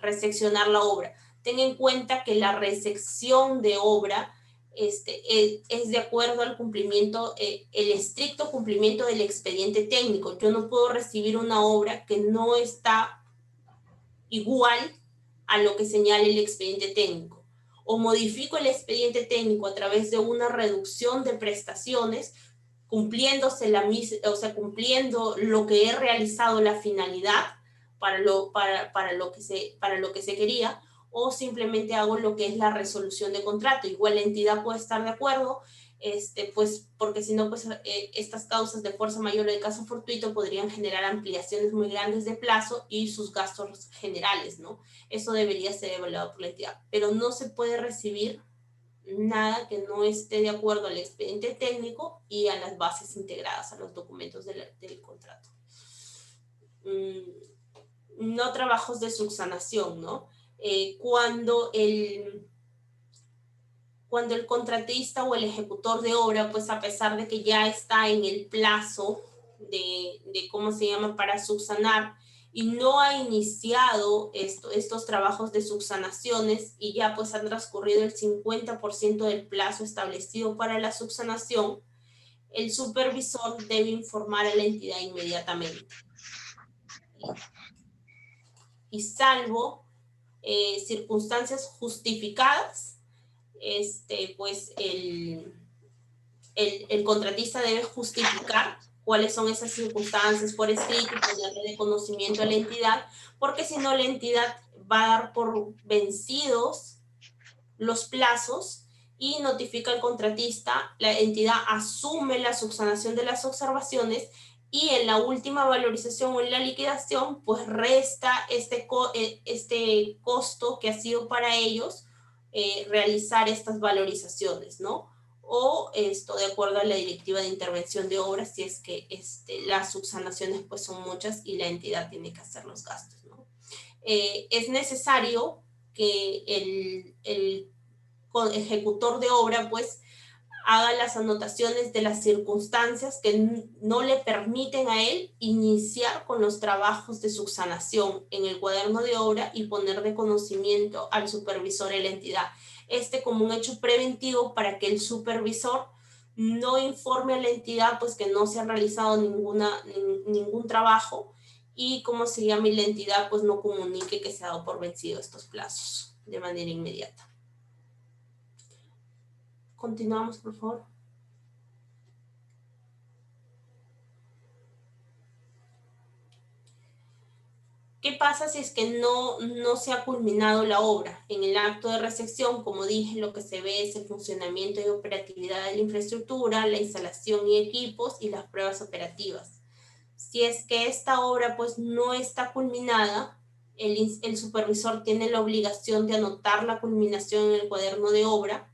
reseccionar la obra. Ten en cuenta que la resección de obra es de acuerdo al cumplimiento, el estricto cumplimiento del expediente técnico. Yo no puedo recibir una obra que no está igual a lo que señala el expediente técnico. O modifico el expediente técnico a través de una reducción de prestaciones, cumpliéndose cumpliendo lo que he realizado, la finalidad para lo que se quería, o simplemente hago lo que es la resolución de contrato. Igual la entidad puede estar de acuerdo, pues porque si no, pues estas causas de fuerza mayor del caso fortuito podrían generar ampliaciones muy grandes de plazo y sus gastos generales, ¿no? Eso debería ser evaluado por la entidad, pero no se puede recibir nada que no esté de acuerdo al expediente técnico y a las bases integradas, a los documentos del contrato. No trabajos de subsanación, ¿no? Cuando el contratista o el ejecutor de obra, pues a pesar de que ya está en el plazo de ¿cómo se llama?, para subsanar, y no ha iniciado estos trabajos de subsanaciones y ya pues han transcurrido el 50% del plazo establecido para la subsanación, el supervisor debe informar a la entidad inmediatamente. Y salvo circunstancias justificadas, pues el contratista debe justificar cuáles son esas circunstancias por escrito y ponerle de conocimiento a la entidad, porque si no la entidad va a dar por vencidos los plazos y notifica al contratista, la entidad asume la subsanación de las observaciones y en la última valorización o en la liquidación, pues resta este costo que ha sido para ellos realizar estas valorizaciones, ¿no? O de acuerdo a la directiva de intervención de obras, si es que las subsanaciones pues son muchas y la entidad tiene que hacer los gastos, ¿no? Es necesario que el ejecutor de obra pues haga las anotaciones de las circunstancias que no le permiten a él iniciar con los trabajos de subsanación en el cuaderno de obra y poner de conocimiento al supervisor de la entidad. Como un hecho preventivo para que el supervisor no informe a la entidad pues que no se ha realizado ningún trabajo y como se llama y la entidad pues no comunique que se ha dado por vencido estos plazos de manera inmediata. Continuamos, por favor. ¿Qué pasa si es que no se ha culminado la obra? En el acto de recepción, como dije, lo que se ve es el funcionamiento y operatividad de la infraestructura, la instalación y equipos y las pruebas operativas. Si es que esta obra pues no está culminada, el supervisor tiene la obligación de anotar la culminación en el cuaderno de obra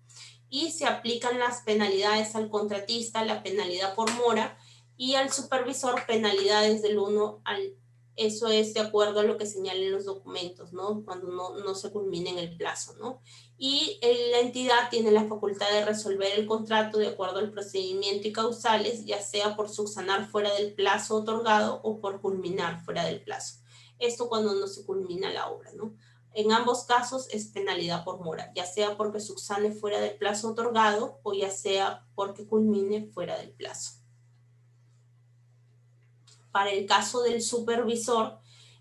y se aplican las penalidades al contratista, la penalidad por mora, y al supervisor penalidades del 1 al... Eso es de acuerdo a lo que señalen los documentos, ¿no? Cuando no se culmine en el plazo, ¿no? Y la entidad tiene la facultad de resolver el contrato de acuerdo al procedimiento y causales, ya sea por subsanar fuera del plazo otorgado o por culminar fuera del plazo. Esto cuando no se culmina la obra, ¿no? En ambos casos es penalidad por mora, ya sea porque subsane fuera del plazo otorgado o ya sea porque culmine fuera del plazo. Para el caso del supervisor,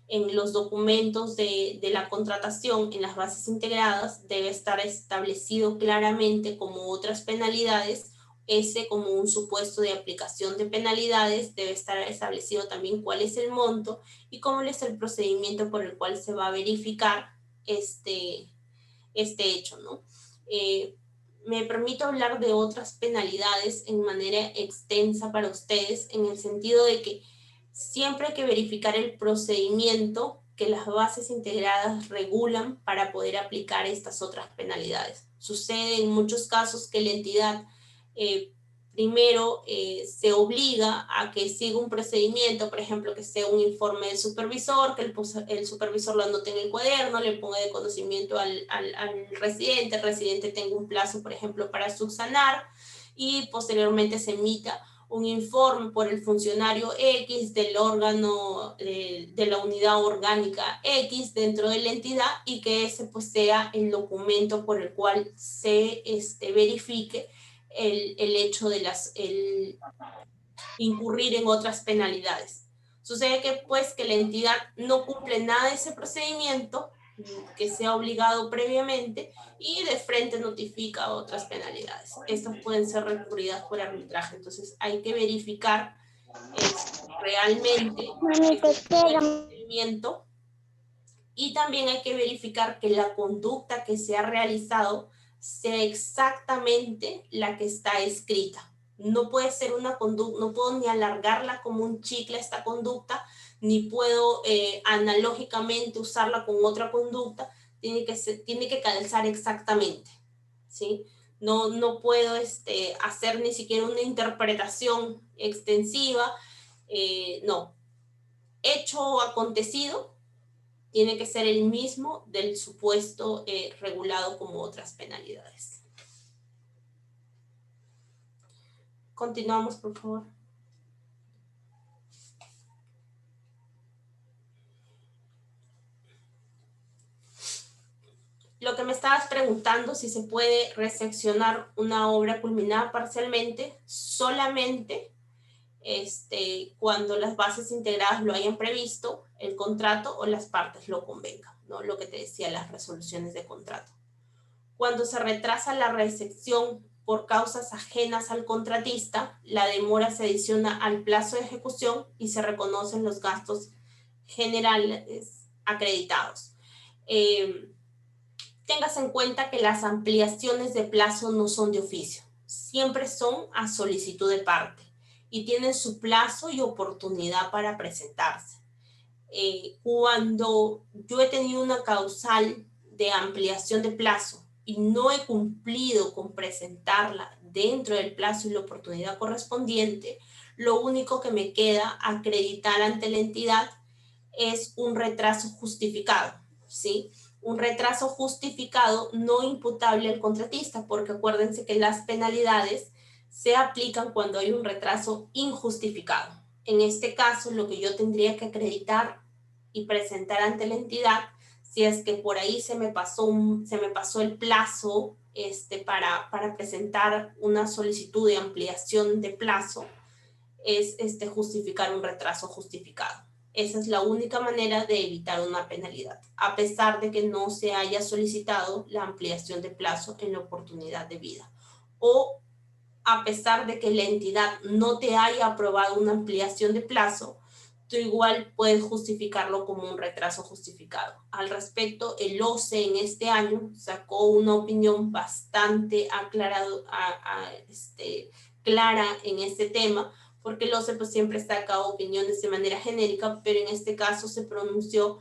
en los documentos de la contratación, en las bases integradas, debe estar establecido claramente como otras penalidades ese como un supuesto de aplicación de penalidades, debe estar establecido también cuál es el monto y cómo es el procedimiento por el cual se va a verificar este hecho, ¿no? Me permito hablar de otras penalidades en manera extensa para ustedes, en el sentido de que siempre hay que verificar el procedimiento que las bases integradas regulan para poder aplicar estas otras penalidades. Sucede en muchos casos que la entidad primero se obliga a que siga un procedimiento, por ejemplo, que sea un informe del supervisor, que el supervisor lo anote en el cuaderno, le ponga de conocimiento al residente, el residente tenga un plazo, por ejemplo, para subsanar, y posteriormente se emita un informe por el funcionario X del órgano, de la unidad orgánica X dentro de la entidad, y que ese pues sea el documento por el cual se verifique el hecho de el incurrir en otras penalidades. Sucede que pues que la entidad no cumple nada de ese procedimiento que sea obligado previamente y de frente notifica otras penalidades. Estas pueden ser recurridas por arbitraje. Entonces hay que verificar realmente el procedimiento, y también hay que verificar que la conducta que se ha realizado sea exactamente la que está escrita. No puede ser una conducta, no puedo ni alargarla como un chicle esta conducta, ni puedo analógicamente usarla con otra conducta, tiene que calzar exactamente, ¿sí? No puedo hacer ni siquiera una interpretación extensiva, no. Hecho o acontecido tiene que ser el mismo del supuesto regulado como otras penalidades. Continuamos, por favor. Lo que me estabas preguntando, si se puede reseccionar una obra culminada parcialmente, solamente cuando las bases integradas lo hayan previsto, el contrato o las partes lo convengan, ¿no? Lo que te decía, las resoluciones de contrato. Cuando se retrasa la resección por causas ajenas al contratista, la demora se adiciona al plazo de ejecución y se reconocen los gastos generales acreditados. Tengas en cuenta que las ampliaciones de plazo no son de oficio, siempre son a solicitud de parte y tienen su plazo y oportunidad para presentarse. Cuando yo he tenido una causal de ampliación de plazo y no he cumplido con presentarla dentro del plazo y la oportunidad correspondiente, lo único que me queda acreditar ante la entidad es un retraso justificado, ¿sí? Un retraso justificado no imputable al contratista, porque acuérdense que las penalidades se aplican cuando hay un retraso injustificado. En este caso, lo que yo tendría que acreditar y presentar ante la entidad, si es que por ahí se me pasó el plazo para presentar una solicitud de ampliación de plazo, es justificar un retraso justificado. Esa es la única manera de evitar una penalidad, a pesar de que no se haya solicitado la ampliación de plazo en la oportunidad debida, o a pesar de que la entidad no te haya aprobado una ampliación de plazo, tú igual puedes justificarlo como un retraso justificado. Al respecto, el OCE en este año sacó una opinión bastante clara en este tema, porque el OCE pues siempre saca opiniones de manera genérica, pero en este caso se pronunció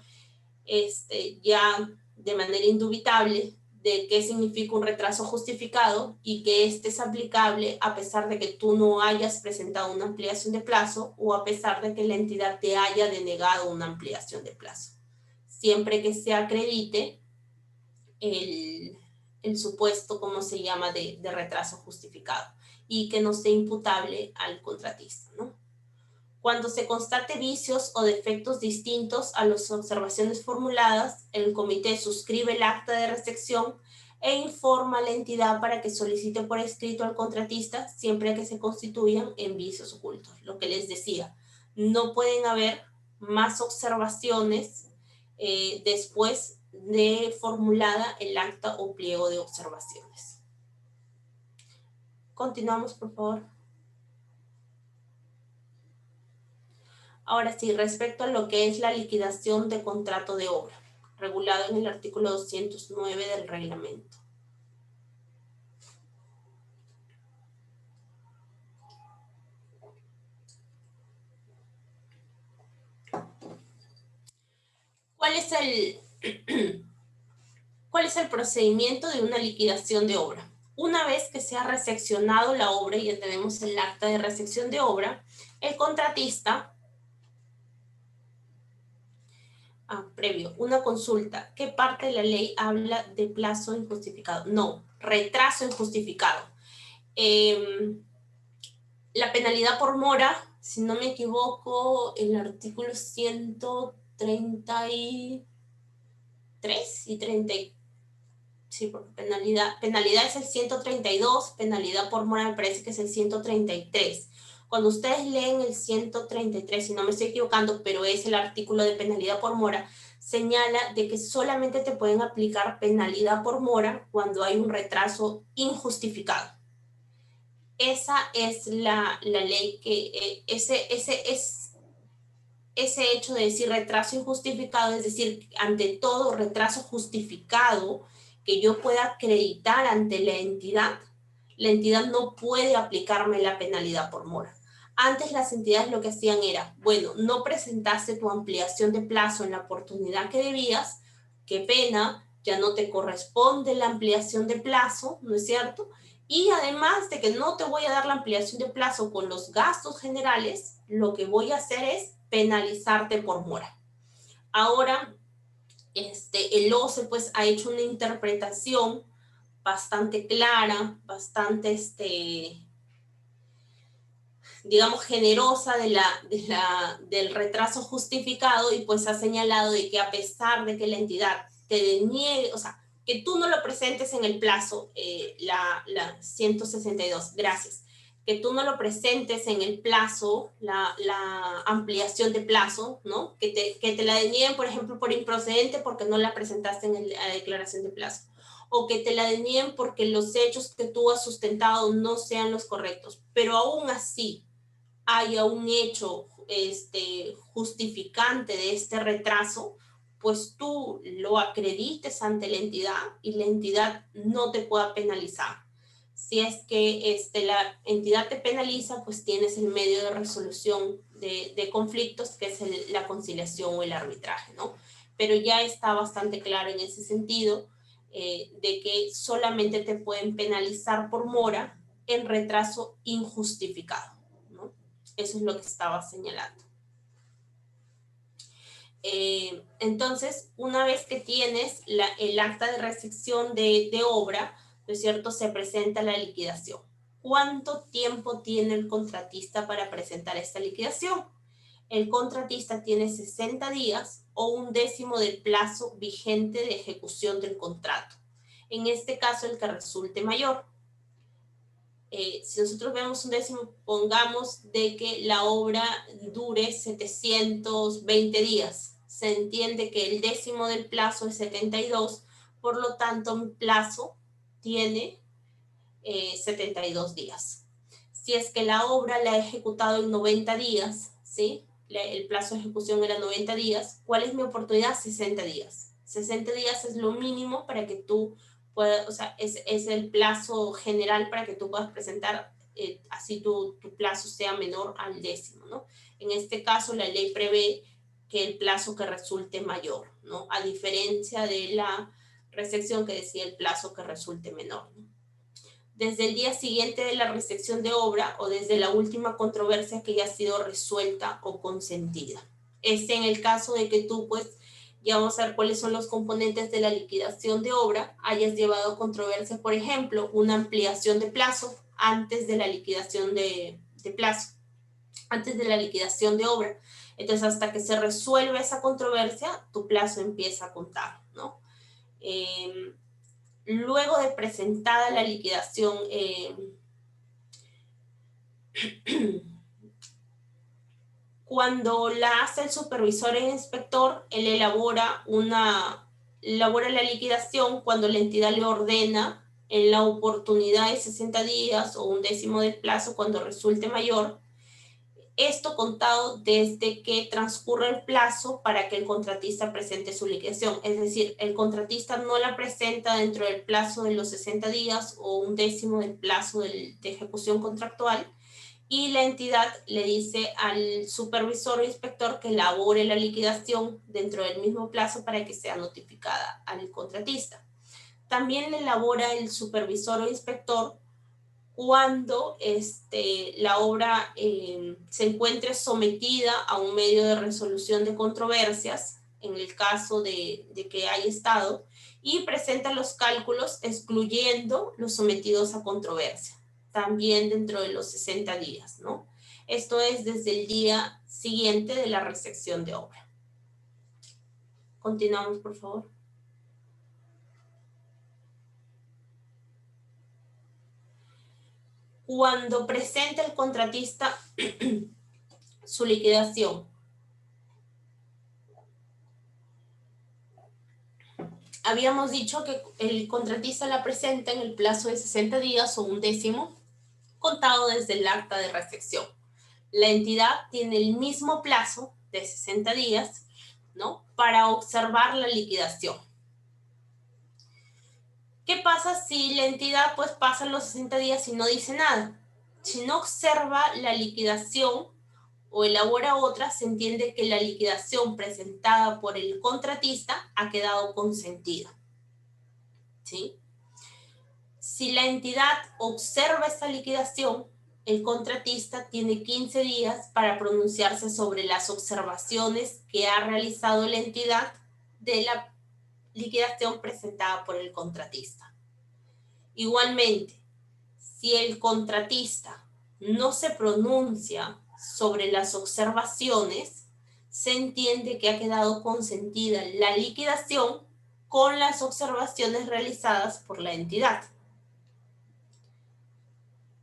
ya de manera indubitable de qué significa un retraso justificado y que es aplicable a pesar de que tú no hayas presentado una ampliación de plazo o a pesar de que la entidad te haya denegado una ampliación de plazo. Siempre que se acredite el supuesto, ¿cómo se llama?, de retraso justificado y que no sea imputable al contratista, ¿no? Cuando se constate vicios o defectos distintos a las observaciones formuladas, el comité suscribe el acta de recepción e informa a la entidad para que solicite por escrito al contratista siempre que se constituyan en vicios ocultos. Lo que les decía, no pueden haber más observaciones después de formulada el acta o pliego de observaciones. Continuamos, por favor. Ahora sí, respecto a lo que es la liquidación de contrato de obra, regulado en el artículo 209 del reglamento. ¿Cuál es el procedimiento de una liquidación de obra? Una vez que se ha recepcionado la obra, y ya tenemos el acta de recepción de obra, el contratista, previo, una consulta, ¿qué parte de la ley habla de plazo injustificado? No, retraso injustificado. La penalidad por mora, si no me equivoco, el artículo 133 y 30. Sí, porque penalidad es el 132, penalidad por mora me parece que es el 133. Cuando ustedes leen el 133, si no me estoy equivocando, pero es el artículo de penalidad por mora, señala de que solamente te pueden aplicar penalidad por mora cuando hay un retraso injustificado. Esa es la ley que, ese hecho de decir retraso injustificado, es decir, ante todo retraso justificado que yo pueda acreditar ante la entidad no puede aplicarme la penalidad por mora. Antes las entidades lo que hacían era, bueno, no presentaste tu ampliación de plazo en la oportunidad que debías, qué pena, ya no te corresponde la ampliación de plazo, ¿no es cierto? Y además de que no te voy a dar la ampliación de plazo con los gastos generales, lo que voy a hacer es penalizarte por mora. Ahora, el OCE pues ha hecho una interpretación bastante clara, bastante, digamos, generosa del retraso justificado, y pues ha señalado de que a pesar de que la entidad te deniegue, o sea, que tú no lo presentes en el plazo, la 162, gracias, que tú no lo presentes en el plazo, la ampliación de plazo, ¿no? Que te la denieguen, por ejemplo, por improcedente porque no la presentaste en la declaración de plazo, o que te la denieguen porque los hechos que tú has sustentado no sean los correctos, pero aún así haya un hecho justificante de este retraso, pues tú lo acredites ante la entidad y la entidad no te pueda penalizar. Si es que la entidad te penaliza, pues tienes el medio de resolución de conflictos, que es la conciliación o el arbitraje, ¿no? Pero ya está bastante claro en ese sentido, de que solamente te pueden penalizar por mora en retraso injustificado, ¿no? Eso es lo que estaba señalando. Entonces, una vez que tienes el acta de recepción de obra, ¿no es cierto?, se presenta la liquidación. ¿Cuánto tiempo tiene el contratista para presentar esta liquidación? El contratista tiene 60 días o un décimo del plazo vigente de ejecución del contrato. En este caso, el que resulte mayor. Si nosotros vemos un décimo, pongamos de que la obra dure 720 días. Se entiende que el décimo del plazo es 72, por lo tanto mi plazo tiene 72 días. Si es que la obra la he ejecutado en 90 días, ¿sí? El plazo de ejecución era 90 días. ¿Cuál es mi oportunidad? 60 días. 60 días es lo mínimo para que tú puedas, o sea, es el plazo general para que tú puedas presentar, así tu plazo sea menor al décimo, ¿no? En este caso, la ley prevé que el plazo que resulte mayor, ¿no? A diferencia de la recepción que decía el plazo que resulte menor, ¿no? Desde el día siguiente de la recepción de obra o desde la última controversia que ya ha sido resuelta o consentida. En el caso de que tú, pues, ya vamos a ver cuáles son los componentes de la liquidación de obra, hayas llevado a controversia, por ejemplo, una ampliación de plazo antes de la liquidación de plazo, antes de la liquidación de obra. Entonces, hasta que se resuelve esa controversia, tu plazo empieza a contar, ¿no? Luego de presentada la liquidación, cuando la hace el supervisor e inspector, él elabora la liquidación cuando la entidad le ordena en la oportunidad de 60 días o 1/10 del plazo cuando resulte mayor. Esto contado desde que transcurre el plazo para que el contratista presente su liquidación. Es decir, el contratista no la presenta dentro del plazo de los 60 días o 1/10 del plazo de ejecución contractual, y la entidad le dice al supervisor o inspector que elabore la liquidación dentro del mismo plazo para que sea notificada al contratista. También le elabora el supervisor o inspector cuando la obra se encuentre sometida a un medio de resolución de controversias, en el caso de que haya estado, y presenta los cálculos excluyendo los sometidos a controversia, también dentro de los 60 días, ¿no? Esto es desde el día siguiente de la recepción de obra. Continuamos, por favor. Cuando presenta el contratista su liquidación, habíamos dicho que el contratista la presenta en el plazo de 60 días o 1/10 contado desde el acta de recepción. La entidad tiene el mismo plazo de 60 días, ¿no?, para observar la liquidación. ¿Qué pasa si la entidad pues pasa los 60 días y no dice nada? Si no observa la liquidación o elabora otra, se entiende que la liquidación presentada por el contratista ha quedado consentida, ¿sí? Si la entidad observa esta liquidación, el contratista tiene 15 días para pronunciarse sobre las observaciones que ha realizado la entidad de la liquidación presentada por el contratista. Igualmente, si el contratista no se pronuncia sobre las observaciones, se entiende que ha quedado consentida la liquidación con las observaciones realizadas por la entidad.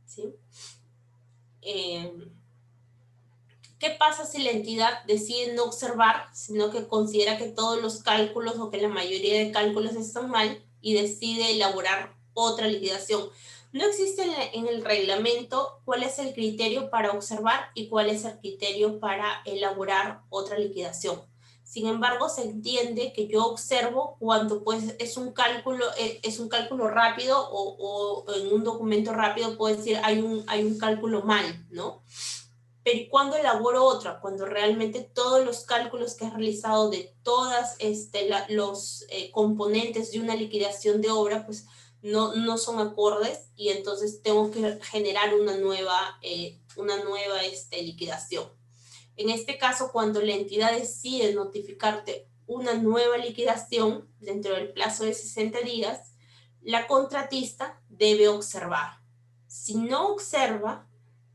¿Sí? ¿Qué pasa si la entidad decide no observar, sino que considera que todos los cálculos o que la mayoría de cálculos están mal y decide elaborar otra liquidación? No existe en el reglamento cuál es el criterio para observar y cuál es el criterio para elaborar otra liquidación. Sin embargo, se entiende que yo observo cuando pues es un cálculo rápido o en un documento rápido puedo decir hay un cálculo mal, ¿no? Pero cuando elaboro otra, cuando realmente todos los cálculos que he realizado de todas los componentes de una liquidación de obra, pues no son acordes, y entonces tengo que generar una nueva liquidación. En este caso, cuando la entidad decide notificarte una nueva liquidación dentro del plazo de 60 días, la contratista debe observar. Si no observa,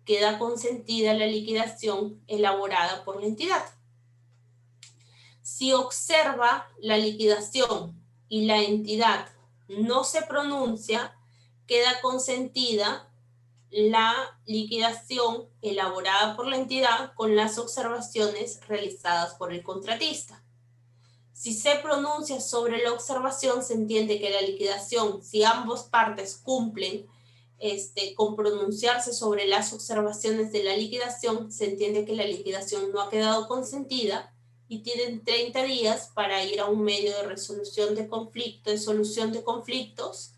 queda consentida la liquidación elaborada por la entidad. Si observa la liquidación y la entidad no se pronuncia, queda consentida la liquidación elaborada por la entidad con las observaciones realizadas por el contratista. Si se pronuncia sobre la observación, se entiende que la liquidación, si ambas partes cumplen con pronunciarse sobre las observaciones de la liquidación, se entiende que la liquidación no ha quedado consentida y tienen 30 días para ir a un medio de resolución de conflicto, de solución de conflictos,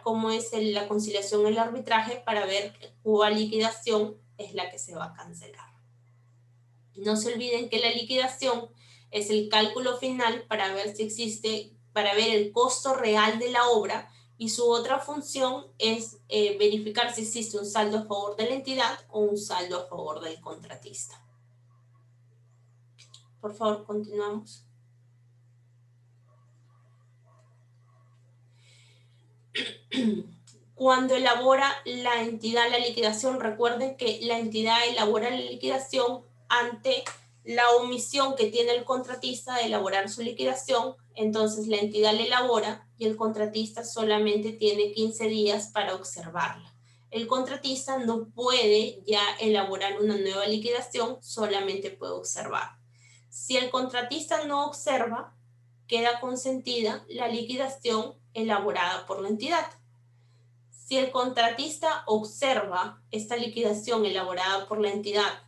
como es la conciliación o el arbitraje, para ver cuál liquidación es la que se va a cancelar. No se olviden que la liquidación es el cálculo final para ver el costo real de la obra, y su otra función es verificar si existe un saldo a favor de la entidad o un saldo a favor del contratista. Por favor, continuamos. Cuando elabora la entidad la liquidación, recuerden que la entidad elabora la liquidación ante la omisión que tiene el contratista de elaborar su liquidación. Entonces la entidad la elabora y el contratista solamente tiene 15 días para observarla. El contratista no puede ya elaborar una nueva liquidación, solamente puede observar. Si el contratista no observa, queda consentida la liquidación elaborada por la entidad. Si el contratista observa esta liquidación elaborada por la entidad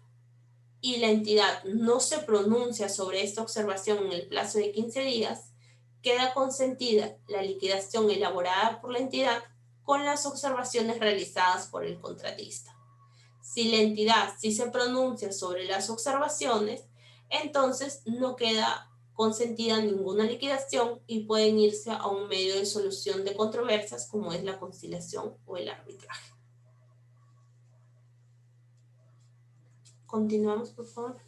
y la entidad no se pronuncia sobre esta observación en el plazo de 15 días, queda consentida la liquidación elaborada por la entidad con las observaciones realizadas por el contratista. Si la entidad sí se pronuncia sobre las observaciones, entonces no queda consentida ninguna liquidación y pueden irse a un medio de solución de controversias como es la conciliación o el arbitraje. Continuamos, por favor.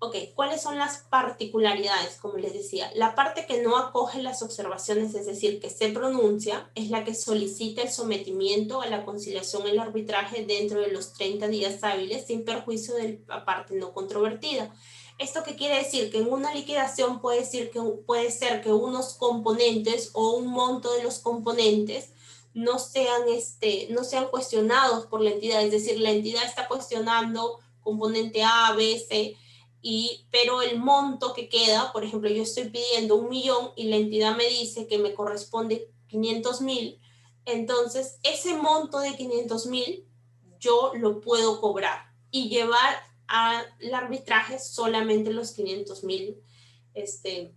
Ok, ¿cuáles son las particularidades? Como les decía, la parte que no acoge las observaciones, es decir, que se pronuncia, es la que solicita el sometimiento a la conciliación y el arbitraje dentro de los 30 días hábiles sin perjuicio de la parte no controvertida. ¿Esto qué quiere decir? Que en una liquidación puede ser que unos componentes o un monto de los componentes no sean cuestionados por la entidad, es decir, la entidad está cuestionando componente A, B, C, pero el monto que queda, por ejemplo, yo estoy pidiendo 1 millón y la entidad me dice que me corresponde 500.000, entonces ese monto de 500.000 yo lo puedo cobrar y llevar al arbitraje solamente los 500.000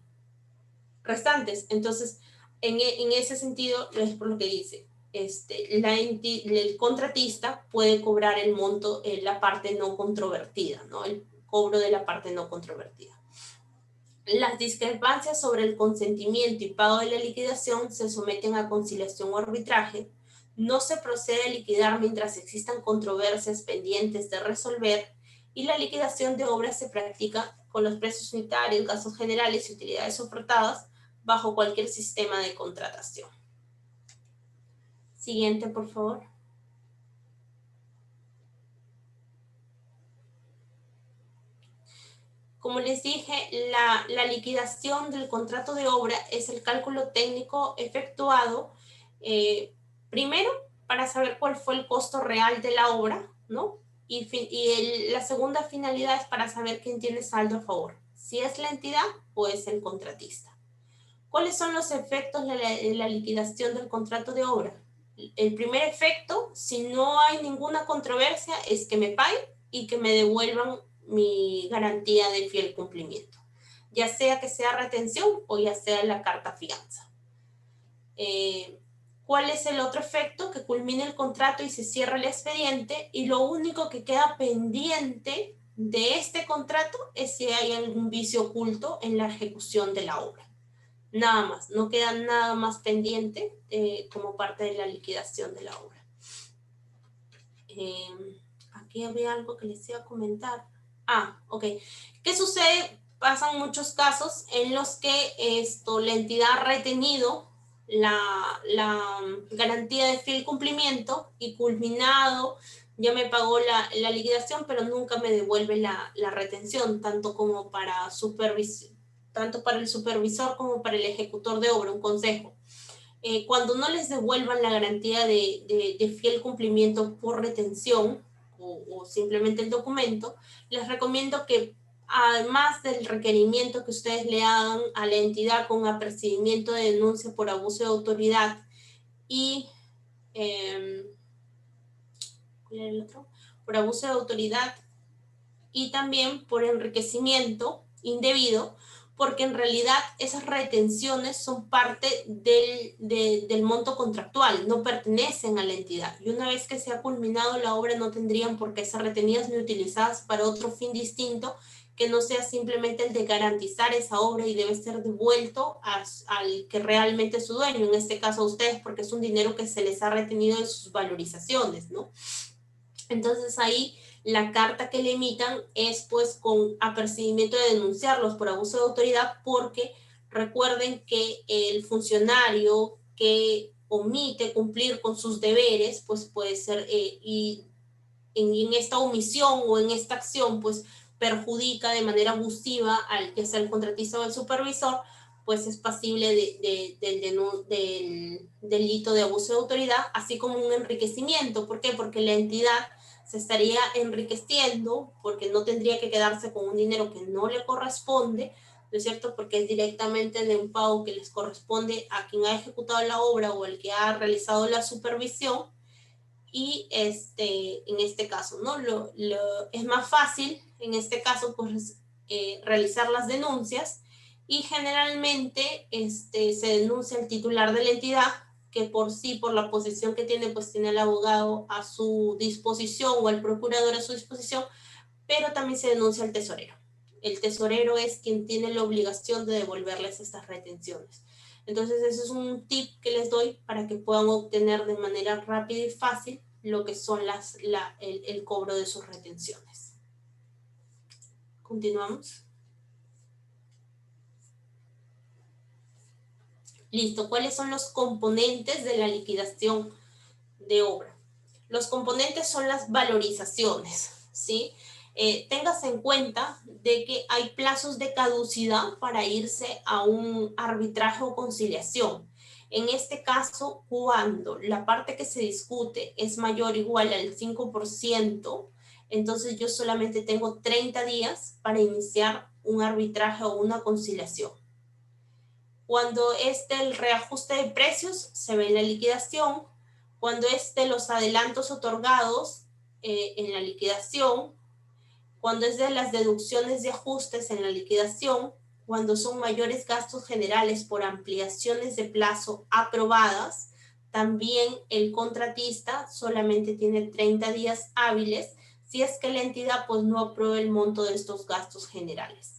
restantes. Entonces, en ese sentido, es por lo que dice, el contratista puede cobrar el monto en la parte no controvertida, ¿no? El cobro de la parte no controvertida. Las discrepancias sobre el consentimiento y pago de la liquidación se someten a conciliación o arbitraje. No se procede a liquidar mientras existan controversias pendientes de resolver y la liquidación de obras se practica con los precios unitarios, gastos generales y utilidades soportadas bajo cualquier sistema de contratación. Siguiente, por favor. Como les dije, la liquidación del contrato de obra es el cálculo técnico efectuado primero para saber cuál fue el costo real de la obra, ¿no? Y la segunda finalidad es para saber quién tiene saldo a favor, si es la entidad o es el contratista. ¿Cuáles son los efectos de la liquidación del contrato de obra? El primer efecto, si no hay ninguna controversia, es que me paguen y que me devuelvan mi garantía de fiel cumplimiento, ya sea que sea retención o ya sea la carta fianza. ¿Cuál es el otro efecto? Que culmine el contrato y se cierra el expediente y lo único que queda pendiente de este contrato es si hay algún vicio oculto en la ejecución de la obra. Nada más, no queda nada más pendiente como parte de la liquidación de la obra. Aquí había algo que les iba a comentar. Ok. ¿Qué sucede? Pasan muchos casos en los que la entidad ha retenido la garantía de fiel cumplimiento y culminado, ya me pagó la liquidación, pero nunca me devuelve la retención, tanto para el supervisor como para el ejecutor de obra. Un consejo. Cuando no les devuelvan la garantía de fiel cumplimiento por retención o simplemente el documento, les recomiendo que además del requerimiento que ustedes le hagan a la entidad con apercibimiento de denuncia por abuso de autoridad y ¿cuál era el otro? Por abuso de autoridad y también por enriquecimiento indebido, porque en realidad esas retenciones son parte del monto contractual, no pertenecen a la entidad. Y una vez que se ha culminado la obra no tendrían por qué ser retenidas ni utilizadas para otro fin distinto que no sea simplemente el de garantizar esa obra y debe ser devuelto al que realmente es su dueño, en este caso a ustedes, porque es un dinero que se les ha retenido de sus valorizaciones, ¿no? Entonces ahí la carta que le emitan es pues con apercibimiento de denunciarlos por abuso de autoridad, porque recuerden que el funcionario que omite cumplir con sus deberes, pues puede ser, y en esta omisión o en esta acción, pues perjudica de manera abusiva al que sea el contratista o el supervisor, pues es pasible del delito de abuso de autoridad, así como un enriquecimiento. ¿Por qué? Porque la entidad se estaría enriqueciendo porque no tendría que quedarse con un dinero que no le corresponde, ¿no es cierto? Porque es directamente de un pago que les corresponde a quien ha ejecutado la obra o el que ha realizado la supervisión. Y en este caso, ¿no? Es más fácil, en este caso, pues, realizar las denuncias, y generalmente se denuncia el titular de la entidad, que por sí, por la posición que tiene, pues tiene al abogado a su disposición o al procurador a su disposición, pero también se denuncia al tesorero. El tesorero es quien tiene la obligación de devolverles estas retenciones. Entonces, ese es un tip que les doy para que puedan obtener de manera rápida y fácil lo que son el cobro de sus retenciones. Continuamos. Listo. ¿Cuáles son los componentes de la liquidación de obra? Los componentes son las valorizaciones, ¿sí? Téngase en cuenta de que hay plazos de caducidad para irse a un arbitraje o conciliación. En este caso, cuando la parte que se discute es mayor o igual al 5%, entonces yo solamente tengo 30 días para iniciar un arbitraje o una conciliación. Cuando el reajuste de precios, se ve en la liquidación. Cuando los adelantos otorgados, en la liquidación. Cuando es de las deducciones de ajustes, en la liquidación. Cuando son mayores gastos generales por ampliaciones de plazo aprobadas, también el contratista solamente tiene 30 días hábiles si es que la entidad pues no apruebe el monto de estos gastos generales.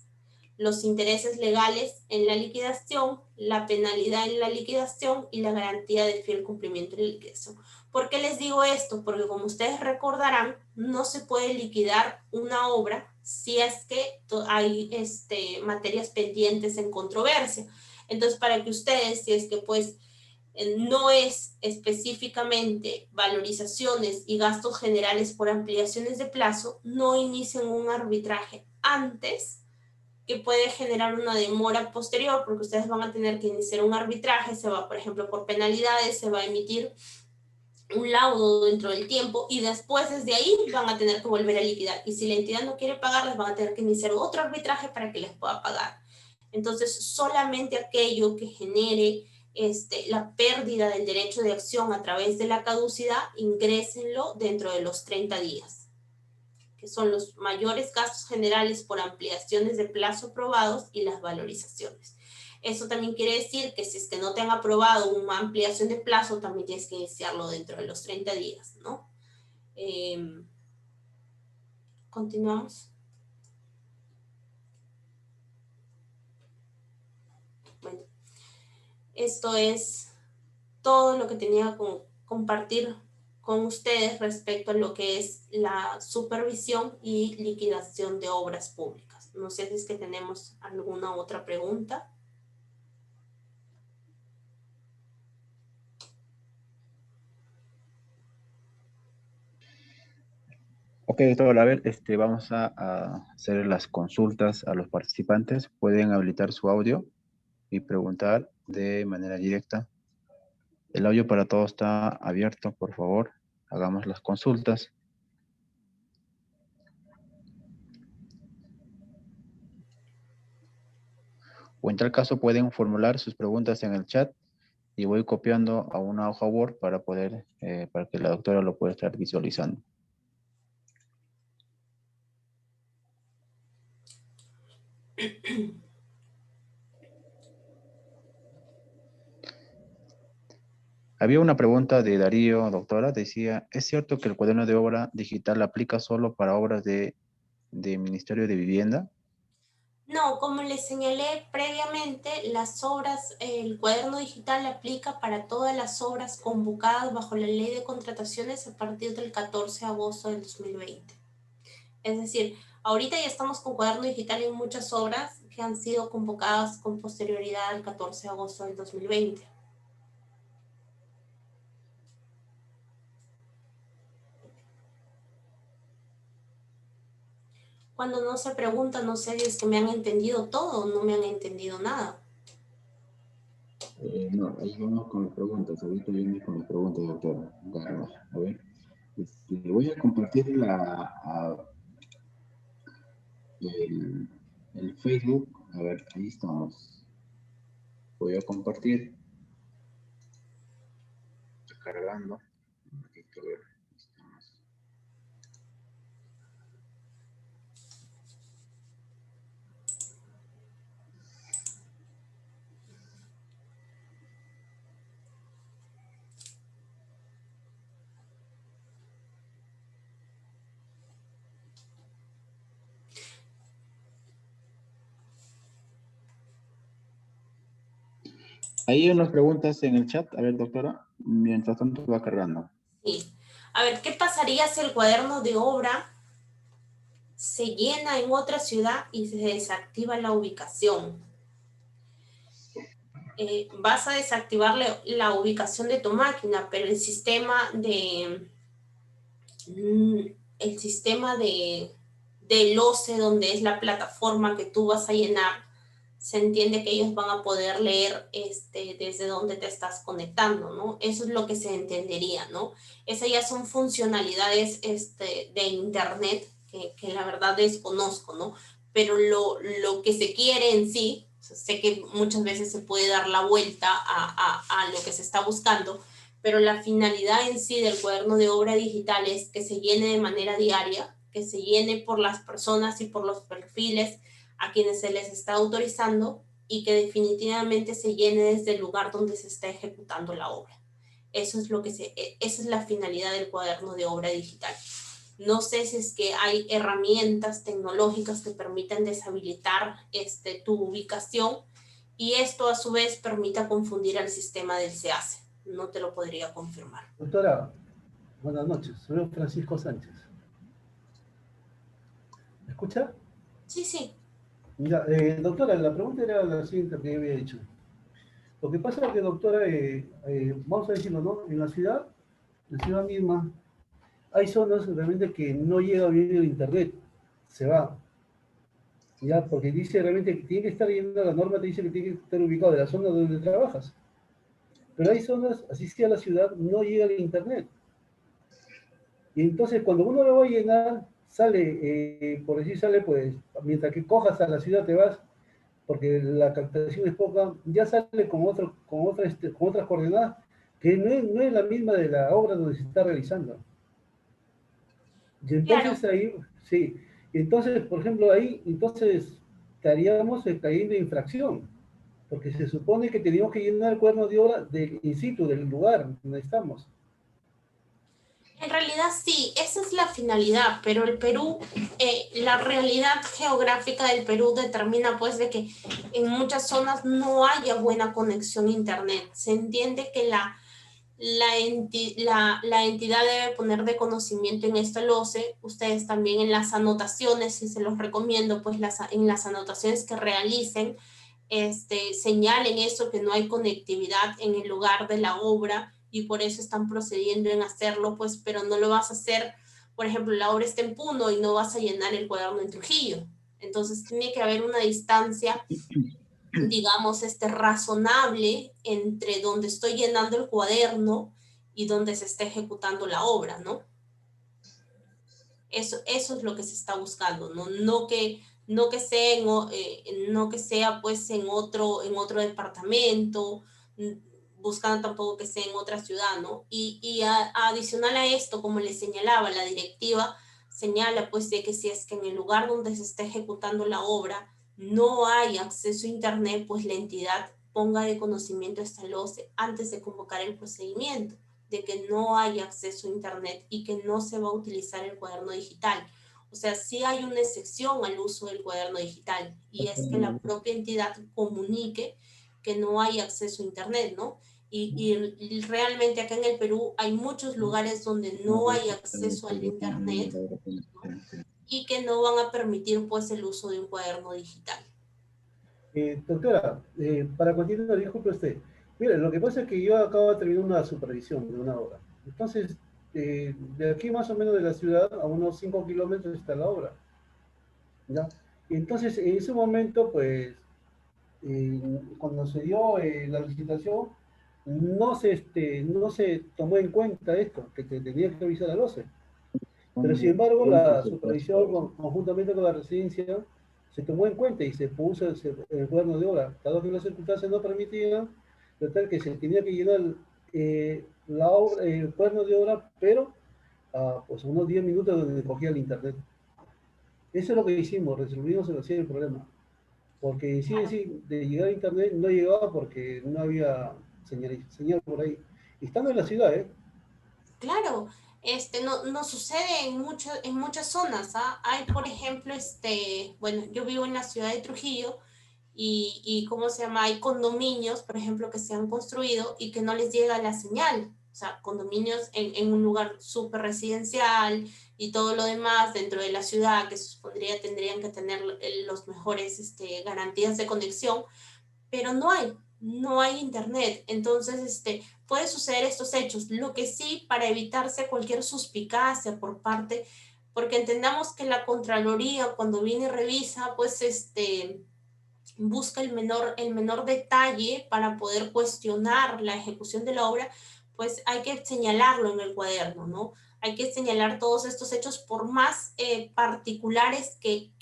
Los intereses legales en la liquidación, la penalidad en la liquidación y la garantía de fiel cumplimiento en la liquidación. ¿Por qué les digo esto? Porque como ustedes recordarán, no se puede liquidar una obra si es que hay materias pendientes en controversia. Entonces, para que ustedes, si es que pues no es específicamente valorizaciones y gastos generales por ampliaciones de plazo, no inicien un arbitraje antes, que puede generar una demora posterior, porque ustedes van a tener que iniciar un arbitraje, se va, por ejemplo, por penalidades, se va a emitir un laudo dentro del tiempo, y después desde ahí van a tener que volver a liquidar. Y si la entidad no quiere pagarles, van a tener que iniciar otro arbitraje para que les pueda pagar. Entonces, solamente aquello que genere la pérdida del derecho de acción a través de la caducidad, ingrésenlo dentro de los 30 días. Que son los mayores gastos generales por ampliaciones de plazo aprobados y las valorizaciones. Eso también quiere decir que si es que no te han aprobado una ampliación de plazo, también tienes que iniciarlo dentro de los 30 días, ¿no? Continuamos. Bueno, esto es todo lo que tenía que compartir con ustedes respecto a lo que es la supervisión y liquidación de obras públicas. No sé si es que tenemos alguna otra pregunta. Ok, doctor, a ver, vamos a hacer las consultas a los participantes. Pueden habilitar su audio y preguntar de manera directa. El audio para todos está abierto, por favor. Hagamos las consultas. O en tal caso pueden formular sus preguntas en el chat y voy copiando a una hoja Word para poder, para que la doctora lo pueda estar visualizando. Había una pregunta de Darío, doctora, decía, ¿es cierto que el cuaderno de obra digital aplica solo para obras de Ministerio de Vivienda? No, como les señalé previamente, el cuaderno digital aplica para todas las obras convocadas bajo la ley de contrataciones a partir del 14 de agosto del 2020. Es decir, ahorita ya estamos con cuaderno digital en muchas obras que han sido convocadas con posterioridad al 14 de agosto del 2020. Cuando no se pregunta, no sé si es que me han entendido todo o no me han entendido nada. No, ahí vamos con las preguntas. Ahorita viene con las preguntas, doctora. A ver, voy a compartir el Facebook A ver, ahí estamos. Voy a compartir. Está cargando. Un ratito, a ver. Ahí estamos. Ahí hay unas preguntas en el chat. A ver, doctora. Mientras tanto va cargando. Sí. A ver, ¿qué pasaría si el cuaderno de obra se llena en otra ciudad y se desactiva la ubicación? Vas a desactivar la ubicación de tu máquina, pero el sistema del OCE, donde es la plataforma que tú vas a llenar, se entiende que ellos van a poder leer desde donde te estás conectando, ¿no? Eso es lo que se entendería, ¿no? Esas ya son funcionalidades de Internet que la verdad desconozco, ¿no? Pero lo que se quiere en sí, o sea, sé que muchas veces se puede dar la vuelta a lo que se está buscando, pero la finalidad en sí del cuaderno de obra digital es que se llene de manera diaria, que se llene por las personas y por los perfiles a quienes se les está autorizando y que definitivamente se llene desde el lugar donde se está ejecutando la obra. Eso es esa es la finalidad del cuaderno de obra digital. No sé si es que hay herramientas tecnológicas que permitan deshabilitar tu ubicación y esto a su vez permita confundir al sistema del SEACE. No te lo podría confirmar. Doctora, buenas noches. Soy Francisco Sánchez. ¿Me escucha? Sí, sí. Ya, doctora, la pregunta era la siguiente que yo había hecho. Lo que pasa es que, doctora, vamos a decirlo, ¿no? En la ciudad misma, hay zonas realmente que no llega bien el internet. Se va. Ya, porque dice realmente que tiene que estar yendo, la norma te dice que tiene que estar ubicado de la zona donde trabajas. Pero hay zonas, así sea la ciudad, no llega el internet. Y entonces cuando uno lo va a llenar, sale, por decir sale, pues, mientras que cojas a la ciudad te vas, porque la captación es poca, ya sale con otras coordenadas, que no es la misma de la obra donde se está realizando. Y Claro. entonces ahí, sí, entonces, por ejemplo, ahí, entonces estaríamos cayendo en infracción, porque se supone que teníamos que llenar el cuaderno de obra del in situ, del lugar donde estamos. En realidad sí, esa es la finalidad, pero el Perú, la realidad geográfica del Perú determina pues de que en muchas zonas no haya buena conexión a internet. Se entiende que la entidad debe poner de conocimiento en esto el OCE. Ustedes también en las anotaciones, y se los recomiendo, pues en las anotaciones que realicen, señalen eso, que no hay conectividad en el lugar de la obra y por eso están procediendo en hacerlo, pues, pero no lo vas a hacer, por ejemplo, la obra está en Puno y no vas a llenar el cuaderno en Trujillo. Entonces tiene que haber una distancia, digamos, razonable entre donde estoy llenando el cuaderno y donde se está ejecutando la obra, ¿no? Eso es lo que se está buscando, ¿no? No que sea pues en otro departamento, buscando tampoco que sea en otra ciudad, ¿no? Adicional a esto, como les señalaba, la directiva señala pues de que si es que en el lugar donde se está ejecutando la obra no hay acceso a internet, pues la entidad ponga de conocimiento esta LOCE antes de convocar el procedimiento, de que no hay acceso a internet y que no se va a utilizar el cuaderno digital. O sea, sí hay una excepción al uso del cuaderno digital y es que la propia entidad comunique que no hay acceso a internet, ¿no? Y realmente acá en el Perú hay muchos lugares donde no hay acceso al internet, ¿no? Y que no van a permitir pues el uso de un cuaderno digital. Doctora, para continuar, disculpe usted. Mire, lo que pasa es que yo acabo de terminar una supervisión de una obra. Entonces, de aquí más o menos de la ciudad, a unos 5 kilómetros está la obra. ¿Ya? Y entonces, en ese momento, pues, cuando se dio la licitación, no se tomó en cuenta esto, que te tenía que avisar al OCE. Pero sin embargo, la supervisión conjuntamente con la residencia se tomó en cuenta y se puso el cuaderno de obra, dado que las circunstancias no permitían, de tal que se tenía que llenar el cuaderno de obra, pero pues unos 10 minutos donde cogía el internet. Eso es lo que hicimos, resolvimos el problema. Porque sí, Claro. sí, de llegar a internet no llegaba porque no había señal por ahí. Y estando en la ciudad, ¿eh? Claro, no sucede en muchas zonas, ¿ah? Hay, por ejemplo, bueno, yo vivo en la ciudad de Trujillo y ¿cómo se llama? Hay condominios, por ejemplo, que se han construido y que no les llega la señal. O sea, condominios en un lugar súper residencial y todo lo demás dentro de la ciudad que se supondría tendrían que tener los mejores garantías de conexión, pero no hay internet. Entonces, puede suceder estos hechos. Lo que sí, para evitarse cualquier suspicacia por parte, porque entendamos que la Contraloría cuando viene y revisa, pues, busca el menor detalle para poder cuestionar la ejecución de la obra, pues hay que señalarlo en el cuaderno, ¿no? Hay que señalar todos estos hechos por más particulares que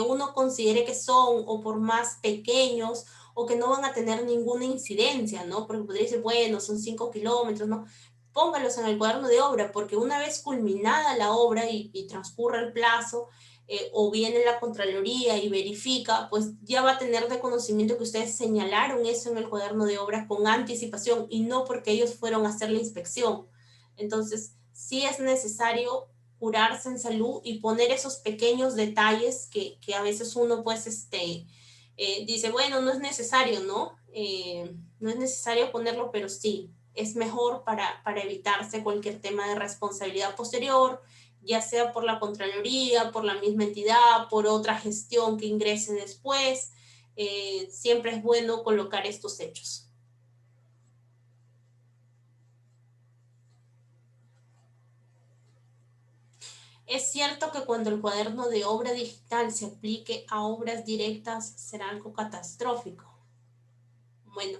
uno considere que son o por más pequeños o que no van a tener ninguna incidencia, ¿no? Porque podría decir, bueno, son 5 kilómetros, ¿no? Póngalos en el cuaderno de obra, porque una vez culminada la obra y transcurra el plazo, o viene la Contraloría y verifica, pues ya va a tener de conocimiento que ustedes señalaron eso en el cuaderno de obra con anticipación y no porque ellos fueron a hacer la inspección. Entonces, sí es necesario curarse en salud y poner esos pequeños detalles que a veces uno pues dice, bueno, no es necesario, ¿no? No es necesario ponerlo, pero sí, es mejor para evitarse cualquier tema de responsabilidad posterior, ya sea por la Contraloría, por la misma entidad, por otra gestión que ingrese después. Siempre es bueno colocar estos hechos. Es cierto que cuando el cuaderno de obra digital se aplique a obras directas será algo catastrófico. Bueno,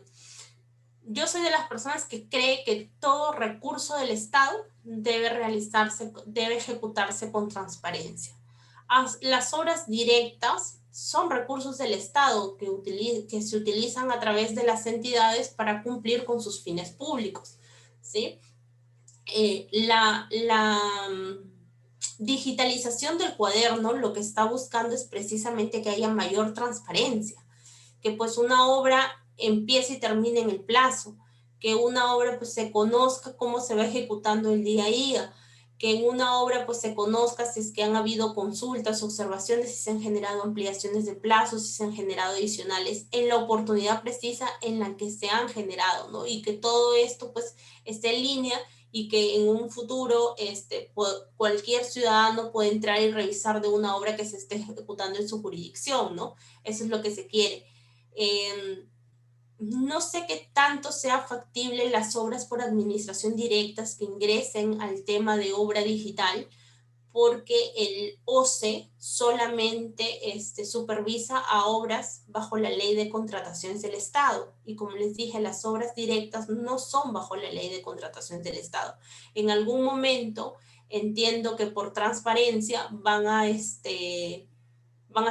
yo soy de las personas que cree que todo recurso del Estado debe ejecutarse con transparencia. Las obras directas son recursos del Estado que se utilizan a través de las entidades para cumplir con sus fines públicos, ¿sí? La digitalización del cuaderno lo que está buscando es precisamente que haya mayor transparencia, que pues una obra empiece y termine en el plazo, que una obra pues se conozca cómo se va ejecutando el día a día, que en una obra pues se conozca si es que han habido consultas, observaciones, si se han generado ampliaciones de plazos, si se han generado adicionales en la oportunidad precisa en la que se han generado, ¿no? Y que todo esto pues esté en línea y que en un futuro cualquier ciudadano puede entrar y revisar de una obra que se esté ejecutando en su jurisdicción, ¿no? Eso es lo que se quiere. No sé qué tanto sea factible las obras por administración directas que ingresen al tema de obra digital, porque el OCE solamente supervisa a obras bajo la ley de contrataciones del Estado. Y como les dije, las obras directas no son bajo la ley de contrataciones del Estado. En algún momento entiendo que por transparencia van a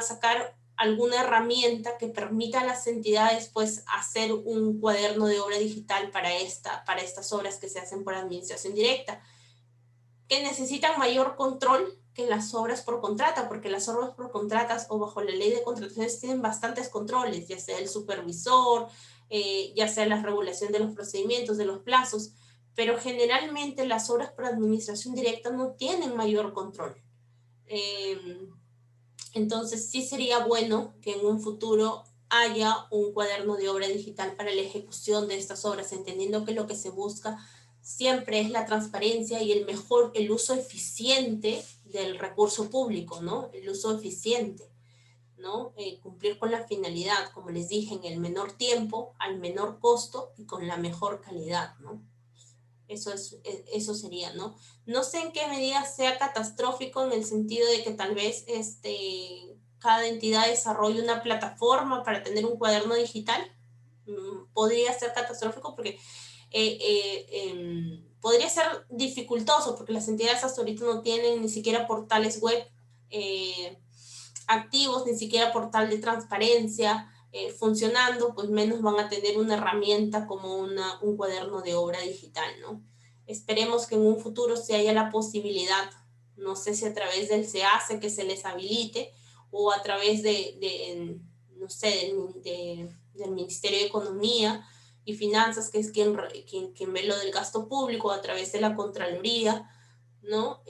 sacar alguna herramienta que permita a las entidades pues hacer un cuaderno de obra digital para estas obras que se hacen por administración directa, que necesitan mayor control que las obras por contrata, porque las obras por contratas o bajo la ley de contrataciones tienen bastantes controles, ya sea el supervisor, ya sea la regulación de los procedimientos, de los plazos, pero generalmente las obras por administración directa no tienen mayor control. Entonces sí sería bueno que en un futuro haya un cuaderno de obra digital para la ejecución de estas obras, entendiendo que lo que se busca siempre es la transparencia y el uso eficiente del recurso público, ¿no? El uso eficiente, ¿no? Cumplir con la finalidad, como les dije, en el menor tiempo, al menor costo y con la mejor calidad, ¿no? Eso sería, ¿no? No sé en qué medida sea catastrófico en el sentido de que tal vez cada entidad desarrolle una plataforma para tener un cuaderno digital. Podría ser catastrófico porque podría ser dificultoso porque las entidades hasta ahorita no tienen ni siquiera portales web activos, ni siquiera portal de transparencia funcionando, pues menos van a tener una herramienta como un cuaderno de obra digital, ¿no? Esperemos que en un futuro se haya la posibilidad, no sé si a través del SEACE que se les habilite, o a través no sé, del Ministerio de Economía y Finanzas, que es quien ve lo del gasto público, a través de la Contraloría, ¿no?